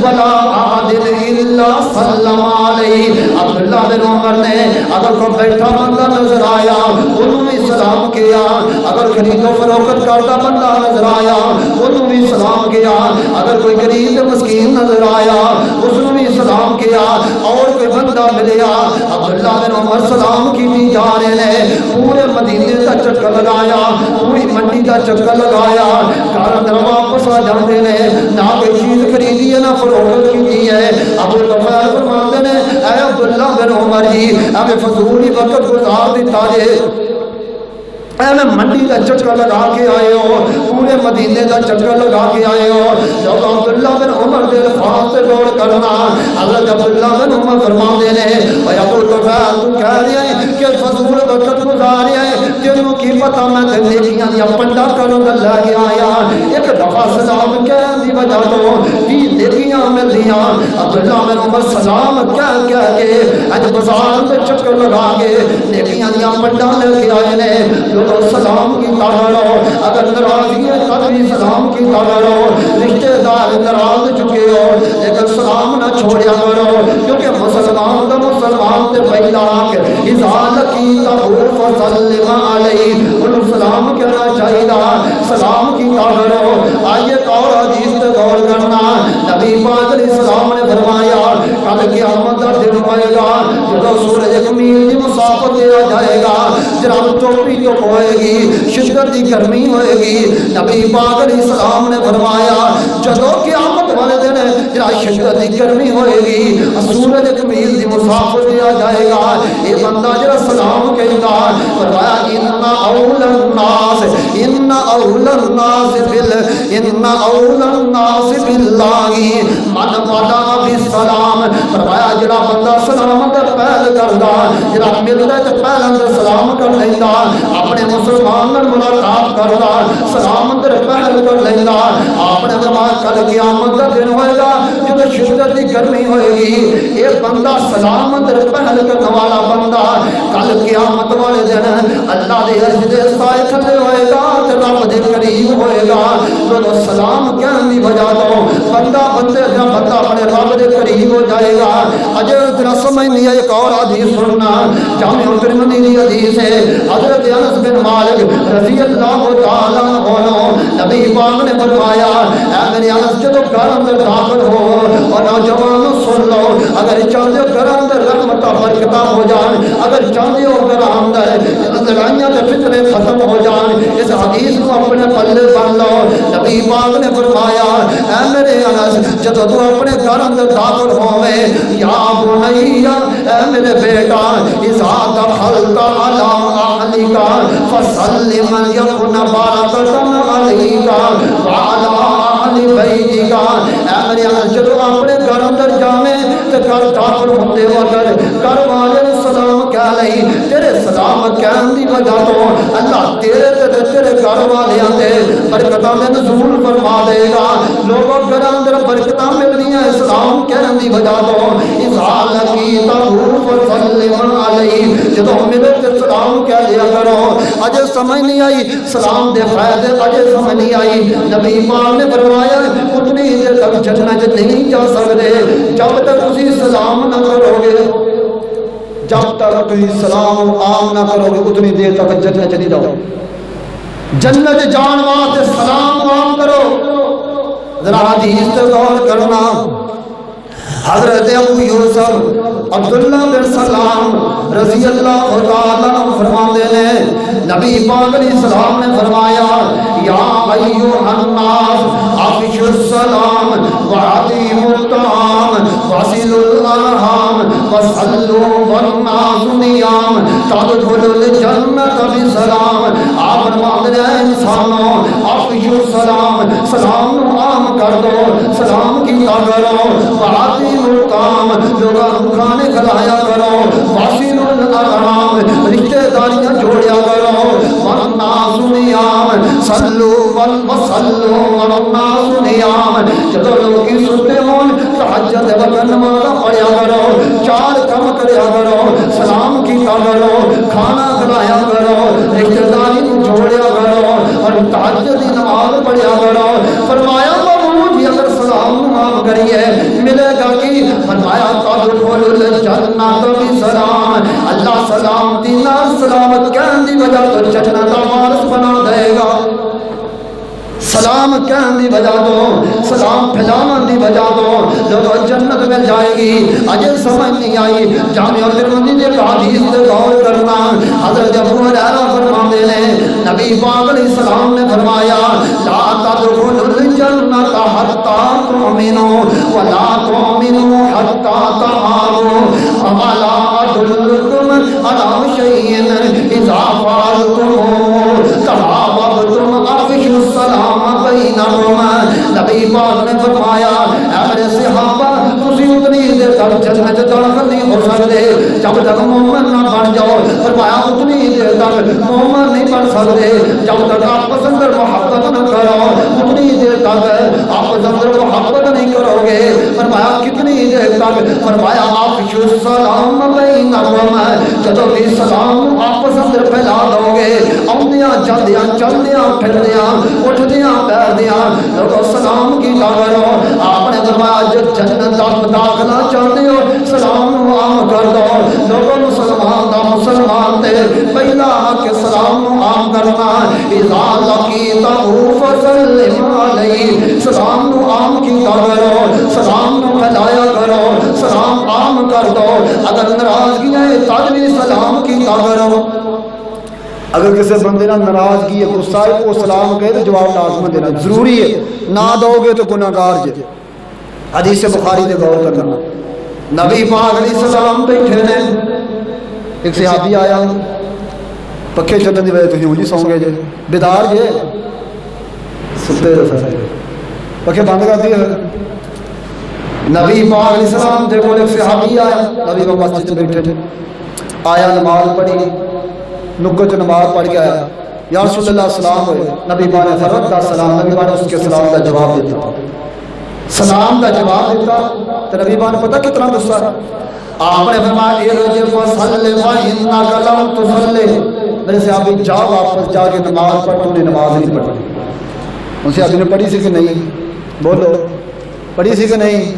ولا عادل الا سلم علیہ۔ عبداللہ بن عمر نے اگر کوئی بیٹھا بندہ نظر آیا انہوں نے سلام سلام کیا اگر خرید و فروخت کرتا بندہ نظر آیا انہوں بھی سلام کیا اگر کوئی غریب مسکین نظر آیا اس نے بھی سلام کیا اور کوئی بندہ ملیا عبداللہ بن عمر سلام کی جا رہے ہیں پورے مدینے کا چکر لگایا پوری منڈی کا چکر لگایا گھر اندر واپس آ جاتے ہیں نہ کوئی چیز خریدی ہے نہ فروخت کی ہے ابو طفیل فرماتے ہیں اے عبداللہ بن عمر جی ہمیں فضولی وقت گزار دیتا ہے اے میں منڈی کا چکر لگا کے آئے ہو پورے مدینے کا چکر لگا کے آئے ہو جب عبداللہ بن عمر دے الفاظ سے غور کرنا حضرت عبداللہ بن عمر فرما دے رہے اے ابو طفیل تو کہہ رہے ہیں کہ فضول وقت گزار رہے ہیں تینوں کی پتہ میں تے نیکیاں دیا پنڈا کروں گا لے کے آیا ایک دفعہ سلام کہہ دی وجہ تو بھی نیکیاں مل دیا عبداللہ بن عمر سلام کہہ کے اج بازار میں چکر لگا کے نیکیاں دیا پنڈا لے کے آئے نے سلام کی کرو اگر ناراضی ہے تب بھی سلام کی کرو رشتے دار ناراض چکے ہو لیکن سلام نہ چھوڑیا کرو کیونکہ مسلمان کا مسلمان تے پہلا کہ اذا لقیتہ فسلم علیہ انہوں سلام کہنا چاہیے سلام کی کرو آئیے اور حدیث تے غور کرنا نبی پاک علیہ السلام نے فرمایا کل قیامت کا دن آئے گا جب سورج ایک میل کی مسافت دیا جائے گا جناب ٹوپی تو ہوئے گی شدت کی گرمی ہوئے گی نبی پاک علیہ السلام نے فرمایا جدو قیامت والے دن جہاں شدت کی گرمی ہوئے گی سورج ایک میل کی مسافت دیا جائے گا یہ بندہ جہاں سلام کہے گا فرمایا ان اول الناس باللہ من بدا بالسلام فرمایا جہاں بندہ سلام کا پہل کردا جہاں ملتا ہے پہل سلام کر لینا اپنے مسلمان نے ملاقات کردا سلام اندر پہل کر لینا اپنے فرمایا کل قیامت کا دن ہوئے گا جب شدت کی گرمی ہوئے گی ایک بندہ سلام اندر پہل کرنے والا بندہ کل قیامت والے دن اللہ دے عرش دے سائے تھلے ہوئے گا تے رب دے قریب ہوئے گا تو سلام کہنے دی وجہ تو بندہ اپنے رب دے قریب ہو جائے گا اجے تیرا سمجھ نہیں ایک اور حدیث سننا جامع ترمذی دی حدیث ہے حضرت انس بن مالک رضی اللہ تعالی عنہ نبی پاک نے فرمایا اے میرے انس جب گھر اندر داخل ہو اور نوجوانوں سن لو اگر چاہتے ہو گھر اندر رحمت برکتاں ہو جائیں اگر چاہتے ہو گھر اندر لڑائیاں تے فتنے ختم ہو جائیں اس حدیث کو اپنے پلے بن لو نبی پاک نے فرمایا اے میرے انس جب تو اپنے گھر اندر داخل ہوے یا بنیا اے میرے بیٹا اذا دخلت علی اہلک فسلم یکن برکۃ علیک وعلی اہل بیتک اے میرے انس جب اپنے گھر اندر جاویں تے گھر داخل ہوتے وقت گھر والے سلام کہہ لئی تیرے سلام کہن دی وجہ تو اللہ تیرے تے تیرے گھر والیاں تے برکتاں دے نزول فرما دے گا لوگوں گھر اندر برکتاں ملنیاں اسلام کہن دی وجہ تو اذا لقیتہ فسلم علیہ جدوں ملے تے سلام کہہ لیا کرو اجے سمجھ نہیں آئی سلام دے فائدے اجے سمجھ نہیں آئی نبی پاک نے فرمایا اتنی دیر تک جنت نہیں جا سکتے جب تک تسی سلام نہ کرو گے جب تک تسی سلام عام نہ کرو گے اتنی دیر تک جنت نہیں جاؤ جنت جان واسطے سلام عام کرو ذرا حدیث تے غور کرنا حضرت ابو یوسف عبداللہ بن سلام رضی اللہ تعالیٰ عنہ فرماتے ہیں نبی پاک علیہ السلام نے فرمایا یا ایھا الناس افشوا السلام وعظیموا الطعام وصلوا الارحام وصلوا والناس نیام تدخلوا الجنۃ بسلام آپ فرماتے ہیں انسانوں افشوا السلام سلام عام کر دو سلام کی کرو وعظیموا الطعام لوگوں کو کھانے کھلایا کرو وصلوا الارحام رشتہ داریاں جوڑیا کرو والناس نیام صلوا وصلوا والناس نیام جب لوگ سنتے ہوں تہجد وقت نماز پڑھیا کرو چار کم کریا کرو سلام کیا کرو کھانا کھلایا کرو رشتہ داری جوڑیا کرو اور تہجد کی نماز پڑھیا کرو فرمایا اگر سلام عام کریے ملے گا کہ فرمایا تدخلوا الجنۃ بسلام اللہ سلامتی نال سلامت کہن دی وجہ تو جنت دا وارث بنا دے گا، سلام کہن دی وجہ تو، سلام پھیلاون دی وجہ تو لوگوں جنت مل جائے گی۔ اجے سمجھ نہیں آئی جامع ترمذی دے حدیث تے غور کرنا۔ حضرت ابو ہریرہ فرماندے نے نبی پاک علیہ السلام نے فرمایا لا تدخلوا الجنت حتى تؤمنوا ولا تؤمنوا حتى تهابوا الا ادلكم على شيء اذا فعلتموه تحاببتم افشوا السلام بینکم۔ نبی پاک نے فرمایا اے میرے صحابہ تسی اتنی دیر تک جنت داخل نہیں ہو سکتے جب تک مومن نہ بن جاؤ۔ فرمایا اتنی دیر تک مومن نہیں بن سکتے جب تک آپس اندر محبت نہ کرو، اتنی دیر تک آپس اندر محبت نہیں کرو گے۔ فرمایا کتنی دیر تک؟ فرمایا افشوا السلام بینکم، جدو بھی سلام آپس اندر پھیلا دو گے، آندیاں جاندیاں چلدیاں پھردیاں اٹھدیاں بیٹھدیاں لوگوں سلام کیتا کرو۔ آپ نے فرمایا جو جنت دا داخلہ چاہتے ہو سلام عام کر دو۔ لوگوں مسلمان دا مسلمان تے پہلا حق سلام عام کرنا۔ اذا لقیتہ فسلم علیہ، سلام نو عام کیتا کرو، سلام نو پھیلایا کرو، سلام عام کر دو۔ اگر ناراضگی ہے تب بھی سلام کیتا کرو۔ اگر کسی بندے نہ ناراضگی ہے غصہ ہے وہ سلام کہے تو جواب لازم دینا ضروری ہے، نہ دو گے تو گناہگار جے۔ حدیث بخاری دے غور کرنا۔ نبی پاک علیہ السلام بیٹھے نے، ایک صحابی آیا پکھے چلن دی وجہ تو ہوں جی سو گے جے بیدار جے ستے رہے پکھے بند کر دیے۔ نبی پاک علیہ السلام دے کول ایک صحابی آیا، نبی پاک مسجد میں بیٹھے تھے، آیا نماز پڑھی، نکت نماز پڑھ کے آیا، یا رسول اللہ سلام ہوئے، نبی پاک نے فرمایا سلام، نبی پاک نے اس کے سلام کا جواب دیتا، سلام کا جواب دیتا تو نبی پاک نے پتہ کتنا غصہ ہے۔ آپ نے فرمایا ارجع فصلی فانک لم تصلی، میرے صحابی جا واپس جا کے نماز پڑھ، تو نے نماز نہیں پڑھی۔ ان سے صحابی نے پڑھی سی کہ نہیں؟ بولو پڑھی سی کہ نہیں؟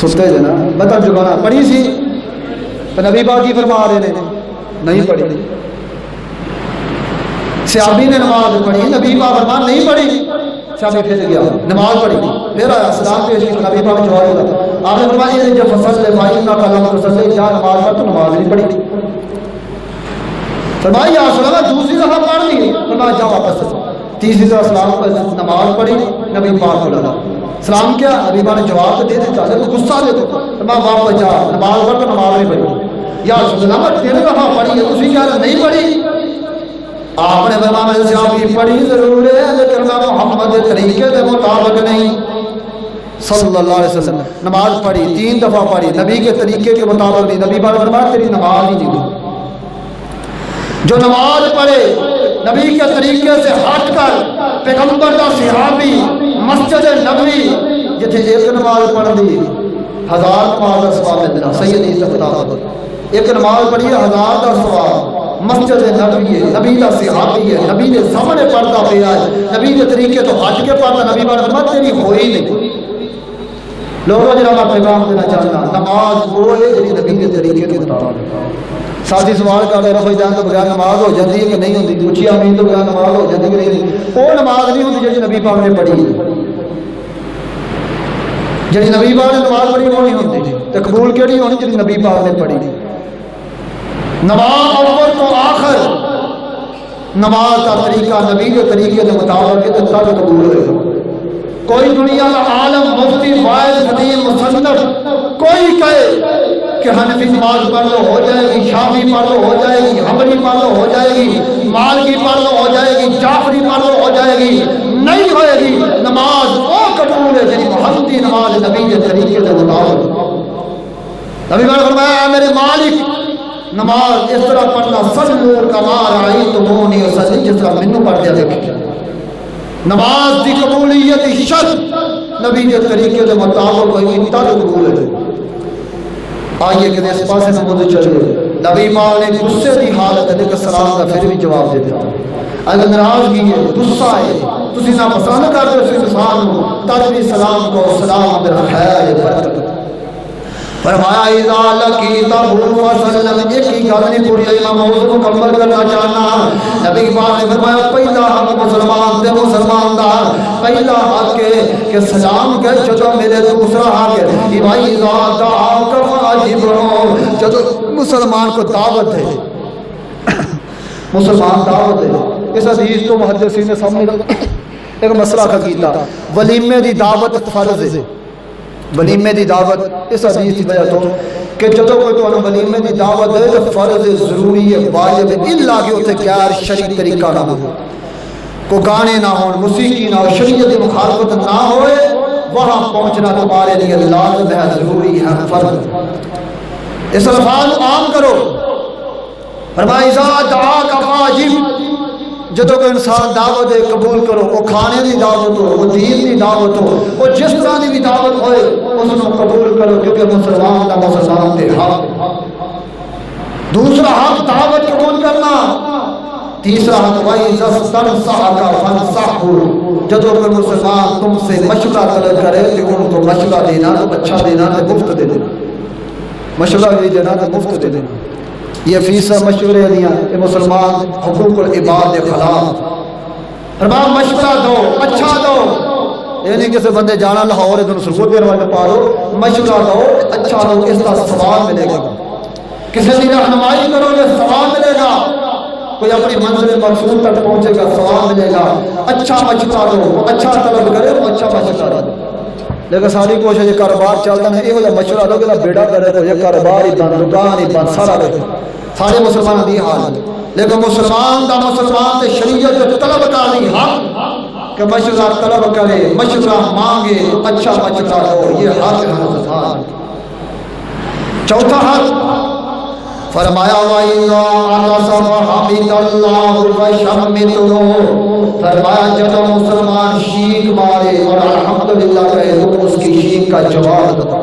ستے جنا بتا جگانا پڑھی سی تو نبی پاک کی فرما رہے ہیں نہیں پڑھی۔ صحابی نے نماز پڑھی، نبی پاک فرمان نہیں پڑھی، صحابی پھر گیا نماز پڑھی، پھر آیا سلام پیش کیا، نبی پاک جواب دیتا۔ آپ نے فرمایا یہ جو فصل ہے بھائی نہ کلام تصلی، جا نماز پڑھ تو نماز نہیں پڑھی۔ فرمایا یا رسول اللہ دوسری دفعہ پڑھ لی، فرمایا جا واپس۔ تیسری دفعہ سلام پر نماز پڑھی، نبی پاک بولا سلام کیا، نبی پاک نے جواب دے دیتا، لیکن غصہ دے دو، فرمایا واپس جا نماز پڑھ تو نماز نہیں پڑھی۔ یا رسول اللہ میں 3 دفعہ پڑھی ہے، تسی کہہ رہے نہیں پڑھی؟ آپ نے فرمایا میں صحابی پڑھی ضرور ہے لیکن میں محمد کے طریقے کے مطابق نہیں صلی اللہ علیہ وسلم۔ نماز پڑھی 3 دفعہ پڑھی، نبی کے طریقے کے مطابق نہیں۔ نبی پاک نے فرمایا تیری نماز ہی نہیں ہوئی۔ جو نماز پڑھے نبی کے طریقے سے ہٹ کر پیغمبر کا صحابی مسجد نبوی جتھے ایک نماز پڑھ لی 1000 نماز کا ثواب ملنا، سید عیسی بتا ایک نماز پڑھی 1000 کا ثواب۔ مسجد نبی ہے، نبی کا صحابی ہے، نبی نے سامنے پڑھتا پیا ہے، نبی کے طریقے تو ہٹ کے پڑھتا، نبی نے فرمایا تیری ہوئی نہیں۔ لوگوں جنہاں میں پیغام دینا چاہتا نماز وہ ہے جی نبی کے طریقے کے مطابق۔ ساتھی سوال کر رہے رفع جان تو بغیر نماز ہو جاتی ہے کہ نہیں ہوتی؟ اچھی آمین تو بغیر نماز ہو جاتی کہ نہیں ہوتی؟ وہ نماز نہیں ہوتی جی نبی پاک نے پڑھی، جی نبی پاک نے نماز پڑھی وہ نہیں ہوتی، تو قبول کیڑی ہونی جی نبی پاک نے پڑھی۔ نماز اول تو آخر نماز کا طریقہ نبی کے طریقے کے مطابق ہے تو تب قبول ہوئے۔ کوئی دنیا کا عالم مفتی فائز خدیم مصنف کوئی کہے کہ حنفی نماز پڑھ لو ہو جائے گی، شافعی پڑھ لو ہو جائے گی، حنبلی پڑھ لو ہو جائے گی، مالکی پڑھ لو ہو جائے گی، جعفری پڑھ لو ہو جائے گی، نہیں ہوئے گی۔ نماز وہ قبول ہے جنہی محمدی نماز نبی کے طریقے کے مطابق۔ نبی نے فرمایا میرے مالک نماز اس طرح پڑھنا صلو کما رأیتمونی اصلی، جس طرح منو پڑھ دیا دیکھیں۔ نماز دی قبولیت شرط نبی کے طریقے کے مطابق ہوئی تب قبول ہے۔ آئیے کہ اس پاس نمود چلے نبی پاک نے غصے کی حالت ہے کہ سلام کا پھر بھی جواب دیتا اگر ناراضگی ہے غصہ ہے تسی نہ پسند کرتے اس انسان کو تب بھی سلام کو سلام بالخیر برکت فرمایا اذا لقیتہ فسلم، ایک ہی گل نہیں پوری ہے، میں موضوع مکمل کرنا چاہنا۔ نبی پاک نے فرمایا پہلا حق مسلمان تے مسلمان دا پہلا حق ہے کہ سلام کہے جدو میرے، دوسرا حق ہے بھائی اذا دعاک فاجبہ، جدو مسلمان کو دعوت ہے، مسلمان دعوت ہے۔ اس حدیث تو محدثین نے سامنے ایک مسئلہ کا کیتا، ولیمے دی دعوت فرض ہے، ولیمے دی دعوت اس حدیث کی وجہ تو کہ جدو کوئی تو ولیمے دی دعوت ہے تو فرض ضروری ہے، واجب ہے، الا کہ اتنے غیر شرعی طریقہ نہ ہو، کوئی گانے نہ ہو، موسیقی نہ ہو، شریعت کی مخالفت نہ ہوئے، وہاں پہنچنا تمہارے لیے لازم ہے، ضروری ہے، فرض۔ اس الفاظ عام کرو، فرمایا اذا دعاک فاجب، جدو کوئی انسان دعوت ہے قبول کرو، وہ کھانے دی دعوت ہو، وہ دین دی دعوت ہو، وہ جس طرح دی بھی دعوت ہوئے اس کو قبول کرو، کیونکہ مسلمان کا مسلمان تے حق۔ دوسرا حق دعوت قبول کرنا، تیسرا حق وَإِذَا اسْتَنصَحَكَ فَانصَحْهُ، جدو کوئی مسلمان تم سے مشورہ طلب کرے تو ان کو مشورہ دینا، تو اچھا دینا تو مفت دے دینا، مشورہ بھی دینا تو مفت دے دینا۔ یہ فیصد مشورے دیا کہ مسلمان حقوق العباد کے خلاف، فرمایا مشورہ دو، اچھا دو، یہ نہیں کسی بندے جانا لاہور ہے تو سکوت دینے والے پارو، مشورہ دو، اچھا دو، اس کا ثواب ملے گا، کسی کی رہنمائی کرو گے ثواب ملے گا، کوئی اپنی منزل مقصود تک پہنچے گا ثواب ملے گا، اچھا مشورہ دو، اچھا طلب کرے تو اچھا مشورہ دو۔ لیکن ساری کوشش یہ کاروبار چلتا ہے، یہ مشورہ دو کہ بیڑا کرے تو یہ کاروبار ہی بند، دکان ہی بند، سارا رہے، سارے مسلمان دی حال ہے۔ لیکن مسلمان دا مسلمان تے شریعت طلب کا نہیں حق کہ مشورہ طلب کرے، مشورہ مانگے، اچھا مشورہ ہو، یہ حق ہے۔ چوتھا حق فرمایا وَإِذَا عَطَسَ فَحَمِدَ اللَّهُ فَشَمِّتُهُ، فرمایا جب مسلمان شیک مارے اور الحمدللہ کہے تو اس کی شیک کا جواب دو،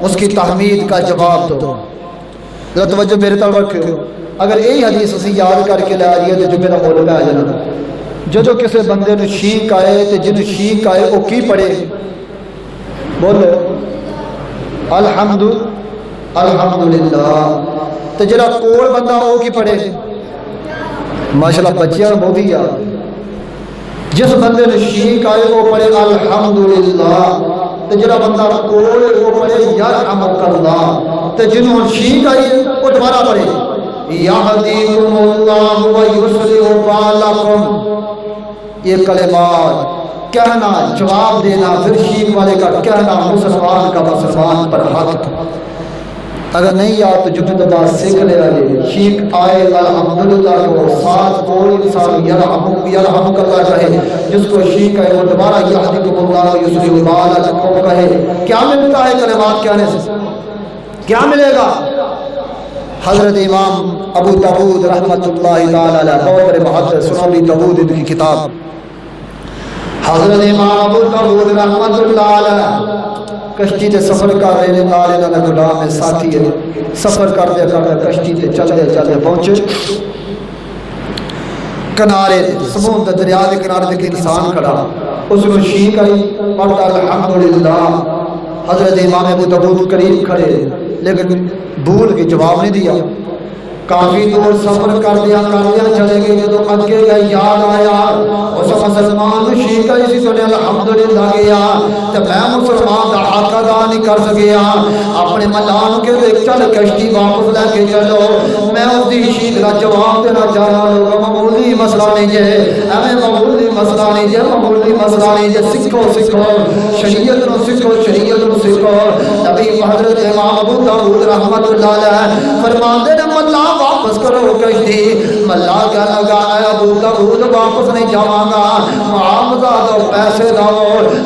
اس کی تحمید کا جواب دو۔ ذرا توجہ میرے طرف رکھو، اگر یہی حدیث اسی یاد کر کے لے آئیے تو جو میرا مول پہ آ جانا، جو کسی بندے نے شیک آئے تو جن شیک آئے وہ کی پڑھے، بولو الحمدللہ، تو جڑا کول بندہ وہ کی پڑھے، ماشاءاللہ بچیاں بہت ہی یاد، جس بندے نے شیک آئے وہ پڑھے الحمدللہ، تو جڑا بندہ کول وہ پڑھے یرحمک اللہ، تو جنہوں شیک آئی وہ دوبارہ پڑھے یہدیکم اللہ ویصلح بالکم۔ یہ کلمات کہنا، جواب دینا، پھر شیک والے کا کہنا مسلمان کا مسلمان پر حق۔ اگر نہیں یاد تو جب دبا سیکھ لے آئے، شیک آئے الحمدللہ کو ساتھ کوئی انسان یرحمک اللہ کہے، جس کو شیک آئے وہ دوبارہ یہدیکم اللہ ویصلح بالکم کہے۔ کیا ملتا ہے کلمات کہنے سے؟ کیا ملے گا؟ حضرت امام ابو داؤد رحمۃ اللہ تعالی علیہ، بہت بڑے محدث، سنن ابی داؤد ان کی کتاب، حضرت امام ابو داؤد رحمۃ اللہ علیہ کشتی تے سفر کر رہے ہیں، نال انہاں دا غلام ہے، ساتھی ہے، سفر کرتے کرتے کشتی تے چلتے چلتے پہنچے کنارے، سمندر دریا کے کنارے تے انسان کھڑا، اس کو شیک آئی، پڑھتا الحمدللہ۔ حضرت امام ابو داؤد قریب کھڑے لیکن بھول کے جواب نہیں دیا، کافی دور سفر کر دیا چلے گئے، جب اگے گئے یاد آیا اس مسلمان شیک اسی تو الحمدللہ گیا تو میں مسلمان دا حق ادا نہیں کر سکیا، اپنے ملان کے دیکھ چل کشتی واپس لے کے چلو، میں اس دی شیک کا جواب دینا چاہنا، لوگ معمولی مسئلہ نہیں جے، ایویں معمولی مسئلہ نہیں جے، معمولی مسئلہ نہیں جے، سکھو شریعت نو سکھو، شریعت نو سکھو۔ نبی حضرت امام ابو داؤد رحمۃ اللہ علیہ فرماندے نے ملا واپس کرو کشتی، ملا کیا لگا ابو داؤد واپس نہیں جاواں گا، معاوضہ دو، پیسے دو۔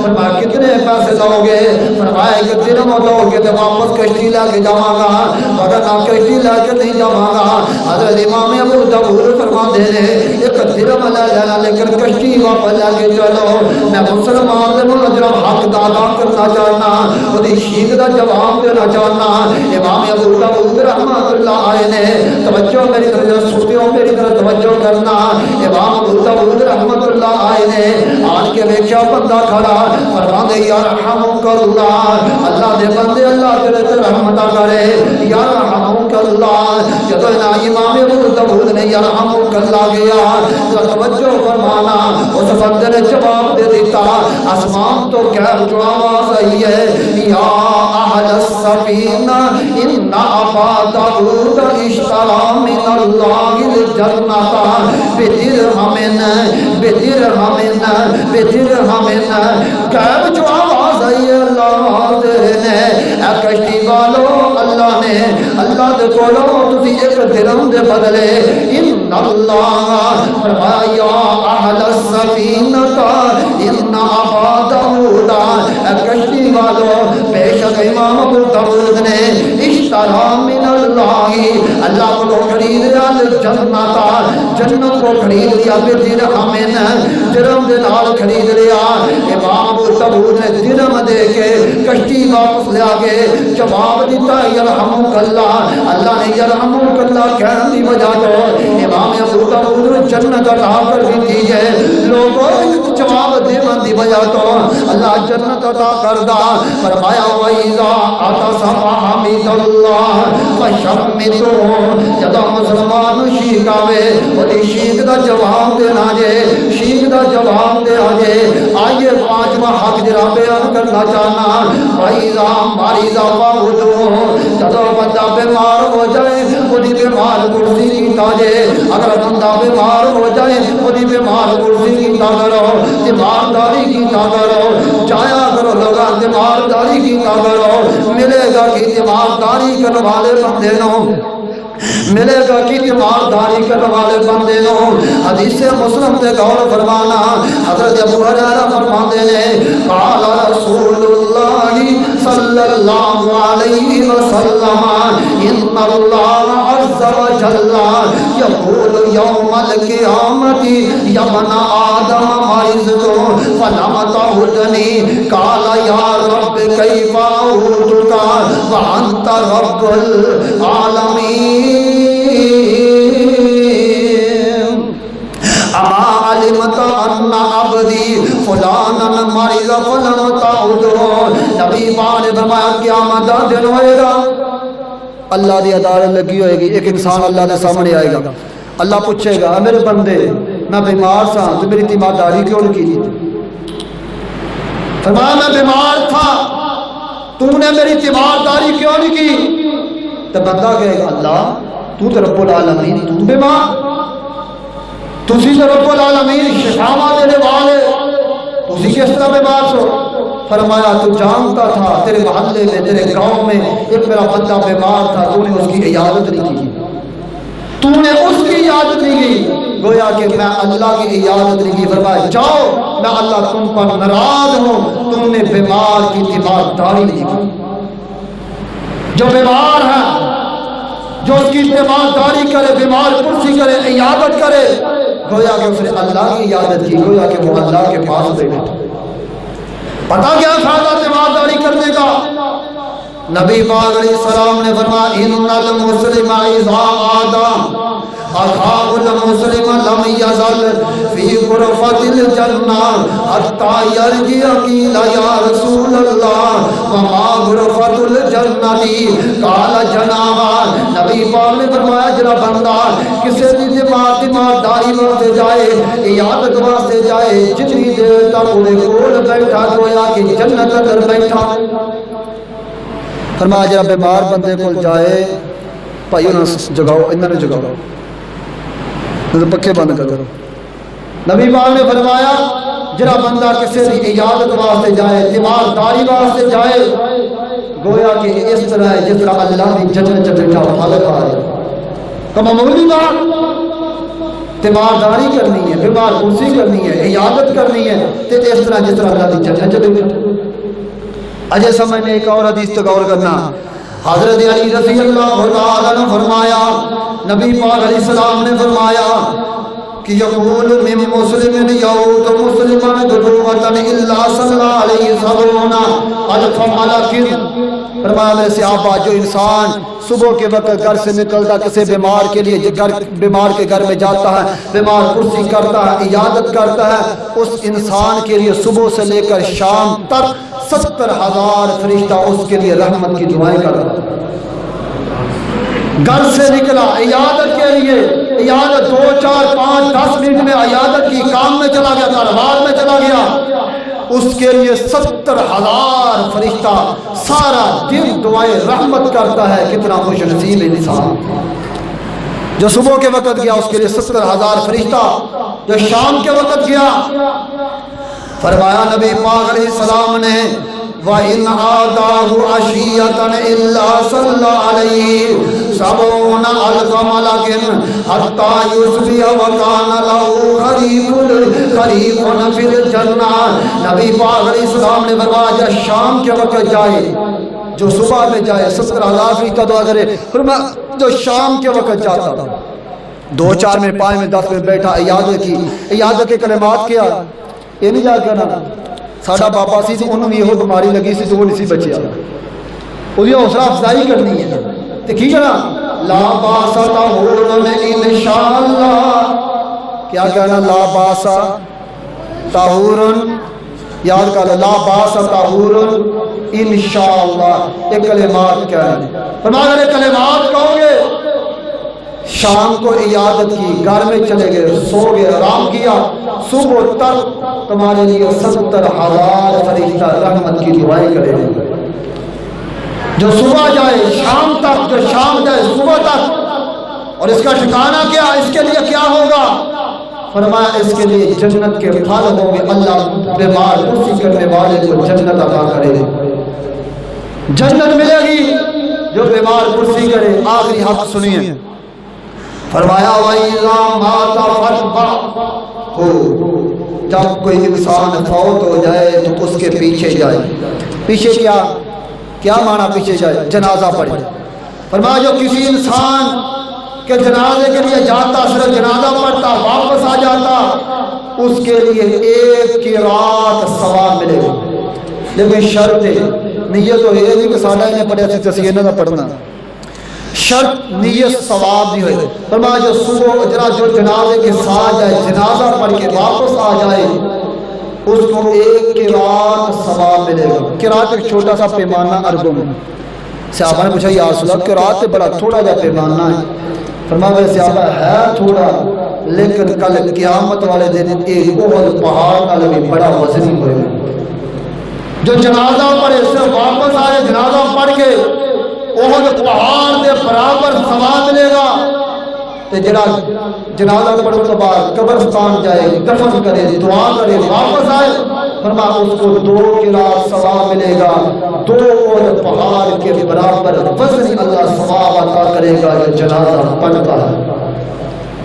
فرمایا کتنے پیسے دو گے؟ فرمایا کہ درہم دو گے تو واپس کشتی لے کے جاواں گا، ورنہ کشتی لے کے نہیں جاواں گا۔ حضرت امام ابو داؤد فرماندے نے ایک درم لے لینا لیکن کشتی واپس لے کے چلو میں مسلمان دے مجرم حق دا ادا کرنا چاہنا وہ شیخ دا جواب دینا چاہنا امام ابو داؤد رحمۃ اللہ علیہ نے توجہ میری طرف سوتیوں میری طرف توجہ کرنا امام ابو داؤد رحمۃ اللہ علیہ نے آن کے ویکھیا بندہ کھڑا فرماندے یا رحمک اللہ اللہ دے بندے اللہ تیرے تے رحمت کرے یا رحمک اللہ جدوں امام ابو داؤد نے یا رحمک اللہ گیا توجہ فرمانا اس بندے نے جواب دے دیتا آسمان تو کہہ جو آواز آئی ہے یا اہل السفینہ ان ابا داؤد اشترى من اللہ الجنۃ بدرہم کہہ جو آواز آئی ہے اللہ نے اے کشتی والو اللہ نے اللہ دے کولوں تسی ایک درہم دے بدلے ان اللہ فرمایا یا اہل السفینہ ان ابا داؤد اے کشتی والو بے شک امام ابو داؤد نے اشترى من اللہ اللہ کو خرید لیا جنت کو خرید لیا بدرہم درہم دے نال خرید لیا امام ابو داؤد نے درہم دے کے کشتی واپس لے کے جواب دیتا یرحمک اللہ اللہ نے یرحمک اللہ کہنے کی وجہ تو امام ابو داؤد جنت عطا کر دی ہے لوگوں جواب دینے کی وجہ تو اللہ جنت عطا کر دا فرمایا وَإِذَا أَعْتَصَمَ حَمِدَ اللَّهِ فَشَمِّتُهُ جدو مسلمان شیخ آوے وہ شیخ دا جواب دینا جے شیخ دا جواب دے آجے آئیے پانچواں حق جرا بیان کرنا چاہنا وَإِذَا مَرِضَ فَهُدُوهُ جدو بندہ بیمار ہو جائے وہی بیمار کرسی کی تاجے اگر بندہ بیمار ہو جائے وہی بیمار کرسی کی تاگرو تیمارداری کی تاگرو جایا کرو لوگا تیمارداری کی تاگرو ملے گا کہ تیمارداری کرنے والے بندے نو ملے گا کہ تیمارداری کرنے والے بندے نو حدیث مسلم تے غور فرمانا حضرت ابو ہریرہ فرماندے نے قال رسول اللہ صلی اللہ علیہ وسلم ان اللہ عز وجل یقول یوم القیامت یا ابن آدم مرضت فلم تعدنی قال یا رب کیف اعودک وانت رب العالمین اما علمت ان عبدی فلانا مرض فلم تعودہ نبی پاک نے فرمایا قیامت دا دن ہوئے گا اللہ دی عدالت لگی ہوئے گی ایک انسان اللہ دے سامنے آئے گا اللہ پوچھے گا میرے بندے میں بیمار سا تو میری تیمارداری کیوں نہیں کی فرمایا میں بیمار تھا تو نے میری تیمارداری کیوں نہیں کی تو بندہ کہے گا اللہ تو تے رب العالمین تو بیمار تسی تے رب العالمین شفاوا دینے والے تسی کس طرح بیمار سو فرمایا تو جانتا تھا تیرے محلے میں تیرے گاؤں میں ایک میرا بندہ بیمار تھا تو نے اس کی عیادت نہیں کی تو نے اس کی عیادت نہیں کی گویا کہ میں اللہ کی عیادت نہیں کی فرمایا جاؤ میں اللہ تم پر ناراض ہوں تم نے بیمار کی تیمارداری نہیں کی جو بیمار ہے جو اس کی تیمارداری کرے بیمار کرسی کرے عیادت کرے گویا کہ اس نے اللہ کی عیادت کی گویا کہ وہ اللہ کے پاس بیٹھا پتہ کیا فائدہ تیمارداری کرنے کا نبی پاک علیہ السلام نے فرمایا ان المسلم اذا عاد اخاه المسلم لم يزل في غرفة الجنة حتى يرجع قيل يا رسول الله وما غرفة الجنة قال جناب نبی پاک نے فرمایا جڑا بندہ کسی دی تیمارداری واسطے جائے عیادت واسطے جائے جتنی دیر تک وہ کول بیٹھا گویا کہ جنت اندر بیٹھا فرمایا جڑا بیمار بندے کول جائے بھائی انہاں جگاؤ انہاں نے جگاؤ پکے بند کرو نبی پاک نے فرمایا جڑا بندہ کسی کی عیادت واسطے جائے تیمارداری واسطے جائے گویا کہ اس طرح ہے جس طرح اللہ کی جنت چ بیٹھا پھل کھا رہا کم معمولی بات تیمارداری کرنی ہے بیمار کرسی کرنی ہے عیادت کرنی ہے تے اس طرح جس طرح اللہ کی جنت چ بیٹھا اجے سمجھ میں ایک اور حدیث تے غور کرنا حضرت علی رضی اللہ تعالی عنہ فرمایا نبی پاک علیہ السلام نے فرمایا کہ یقول من مسلم یعود مسلما دعوۃ الا صلی علیہ وسلم الف ملک. فرمایا میرے صحابہ جو انسان صبح کے وقت گھر سے نکلتا کسی بیمار کے لیے بیمار کے گھر میں جاتا ہے، بیمار کرسی کرتا ہے، عیادت کرتا ہے، اس انسان کے لیے صبح سے لے کر شام تک 70,000 فرشتہ اس کے لیے رحمت کی دعائیں کرتا ہے. گھر سے نکلا عیادت کے لیے، عیادت 2 4 5 10 منٹ میں عیادت کی کام میں چلا گیا، کاروبار میں چلا گیا، اس کے لیے 70,000 فرشتہ سارا دن دعائیں رحمت کرتا ہے. کتنا خوش نصیب انسان جو صبح کے وقت گیا، اس کے لیے 70,000 فرشتہ. جو شام کے وقت گیا، فرمایا نبی پاک علیہ السلام نے وَإِنْ عَادَاهُ عَشِيَّةً إِلَّا صَلَّى عَلَيْهِ 70,000 مَلَكٍ حَتَّى يُصْبِحَ وَكَانَ لَهُ خَرِيفٌ فِي الْجَنَّةِ. نبی پاک علیہ السلام نے فرمایا جب شام کے وقت جائے، جو صبح میں جائے 70,000 فرشتہ دعا کرے. فرمایا جو شام کے وقت جاتا تھا 2 4 میں 5 میں 10 میں بیٹھا عیادت کی، عیادت کے کلمات کیا، یہ نہیں یاد کرنا ساڈا بابا سی انہوں بھی یہ بیماری لگی سی تو وہ نہیں سی بچیا، وہی حوصلہ افزائی کرنی ہے. تو کی کہنا لا باس طہور انشاءاللہ، کیا کہنا لا باس طہور، یاد کر لا باس طہور انشاءاللہ. یہ کلمات کیا ہے؟ فرمایا اگر یہ کلمات کہو گے، شام کو عیادت کی، گھر میں چلے گئے، سو گئے، آرام کیا، صبح تک تمہارے لیے 70,000 فرشتہ رحمت کی دعائیں کرے گا. جو صبح جائے شام تک، جو شام جائے صبح تک. اور اس کا ٹھکانہ کیا، اس کے لیے کیا ہوگا؟ فرمایا اس کے لیے جنت کے پھل ہوں گے. اللہ بیمار کرسی کرنے والے کو جنت عطا کرے گا، جنت ملے گی جو بیمار کرسی کرے. آخری حق سنیے، فرمایا وَإِذَا مَاتَ فَاتْبَعْهُ، جب کوئی انسان فوت ہو جائے تو اس کے پیچھے جائے. پیچھے کیا معنی پیچھے جائے؟ جنازہ پڑھے. فرمایا جو کسی انسان کے جنازے کے لیے جاتا، صرف جنازہ پڑھتا، واپس آ جاتا، اس کے لیے 1 کی رات ثواب ملے گا. لیکن شرط ہے، نیت تو یہ نہیں کہ ساڈا انہیں پڑھیا سی تے انہاں دا پڑھنا، شرط نیت ثواب دی ہوئے. فرمایا جو صبح جو جنازے کے ساتھ جائے، جنازہ پڑھ کے واپس آ جائے، اس کو 1 قرات ثواب ملے گا. قرات ایک چھوٹا سا پیمانہ عربوں میں. صحابہ نے پوچھا یا رسول اللہ قرات بڑا تھوڑا جا پیمانہ ہے. فرمایا میرے صحابہ ہے تھوڑا، لیکن کل قیامت والے دن ایک بہت پہاڑ کا بھی بڑا وزنی ہوئے گا. جو جنازہ پڑھے سے واپس آئے، جنازہ پڑھ کے احد پہاڑ کے برابر ثواب ملے گا. جڑا جنازہ پڑھنے کے بعد قبرستان جائے، دفن کرے، دعا کرے، واپس آئے، فرمایا اس کو 2 قرات ثواب ملے گا. 2 احد پہاڑ کے برابر وزن اللہ ثواب عطا کرے گا جو جنازہ پڑھتا ہے.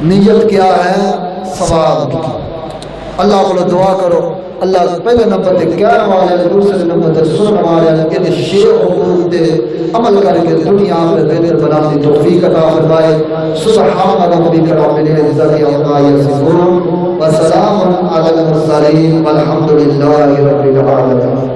نیت کیا ہے؟ ثواب کی. اللہ کو دعا کرو اللہ پہلے نمبر تے کہنے والے، دوسرے نمبر تے سننے والے ان شیخ حقوق تے عمل کر کے دنیا میں بہتر بنانے کی توفیق عطا فرمائے. سبحان ربک رب العزت عما یصفون وسلام علی المرسلین والحمد للہ رب العالمین.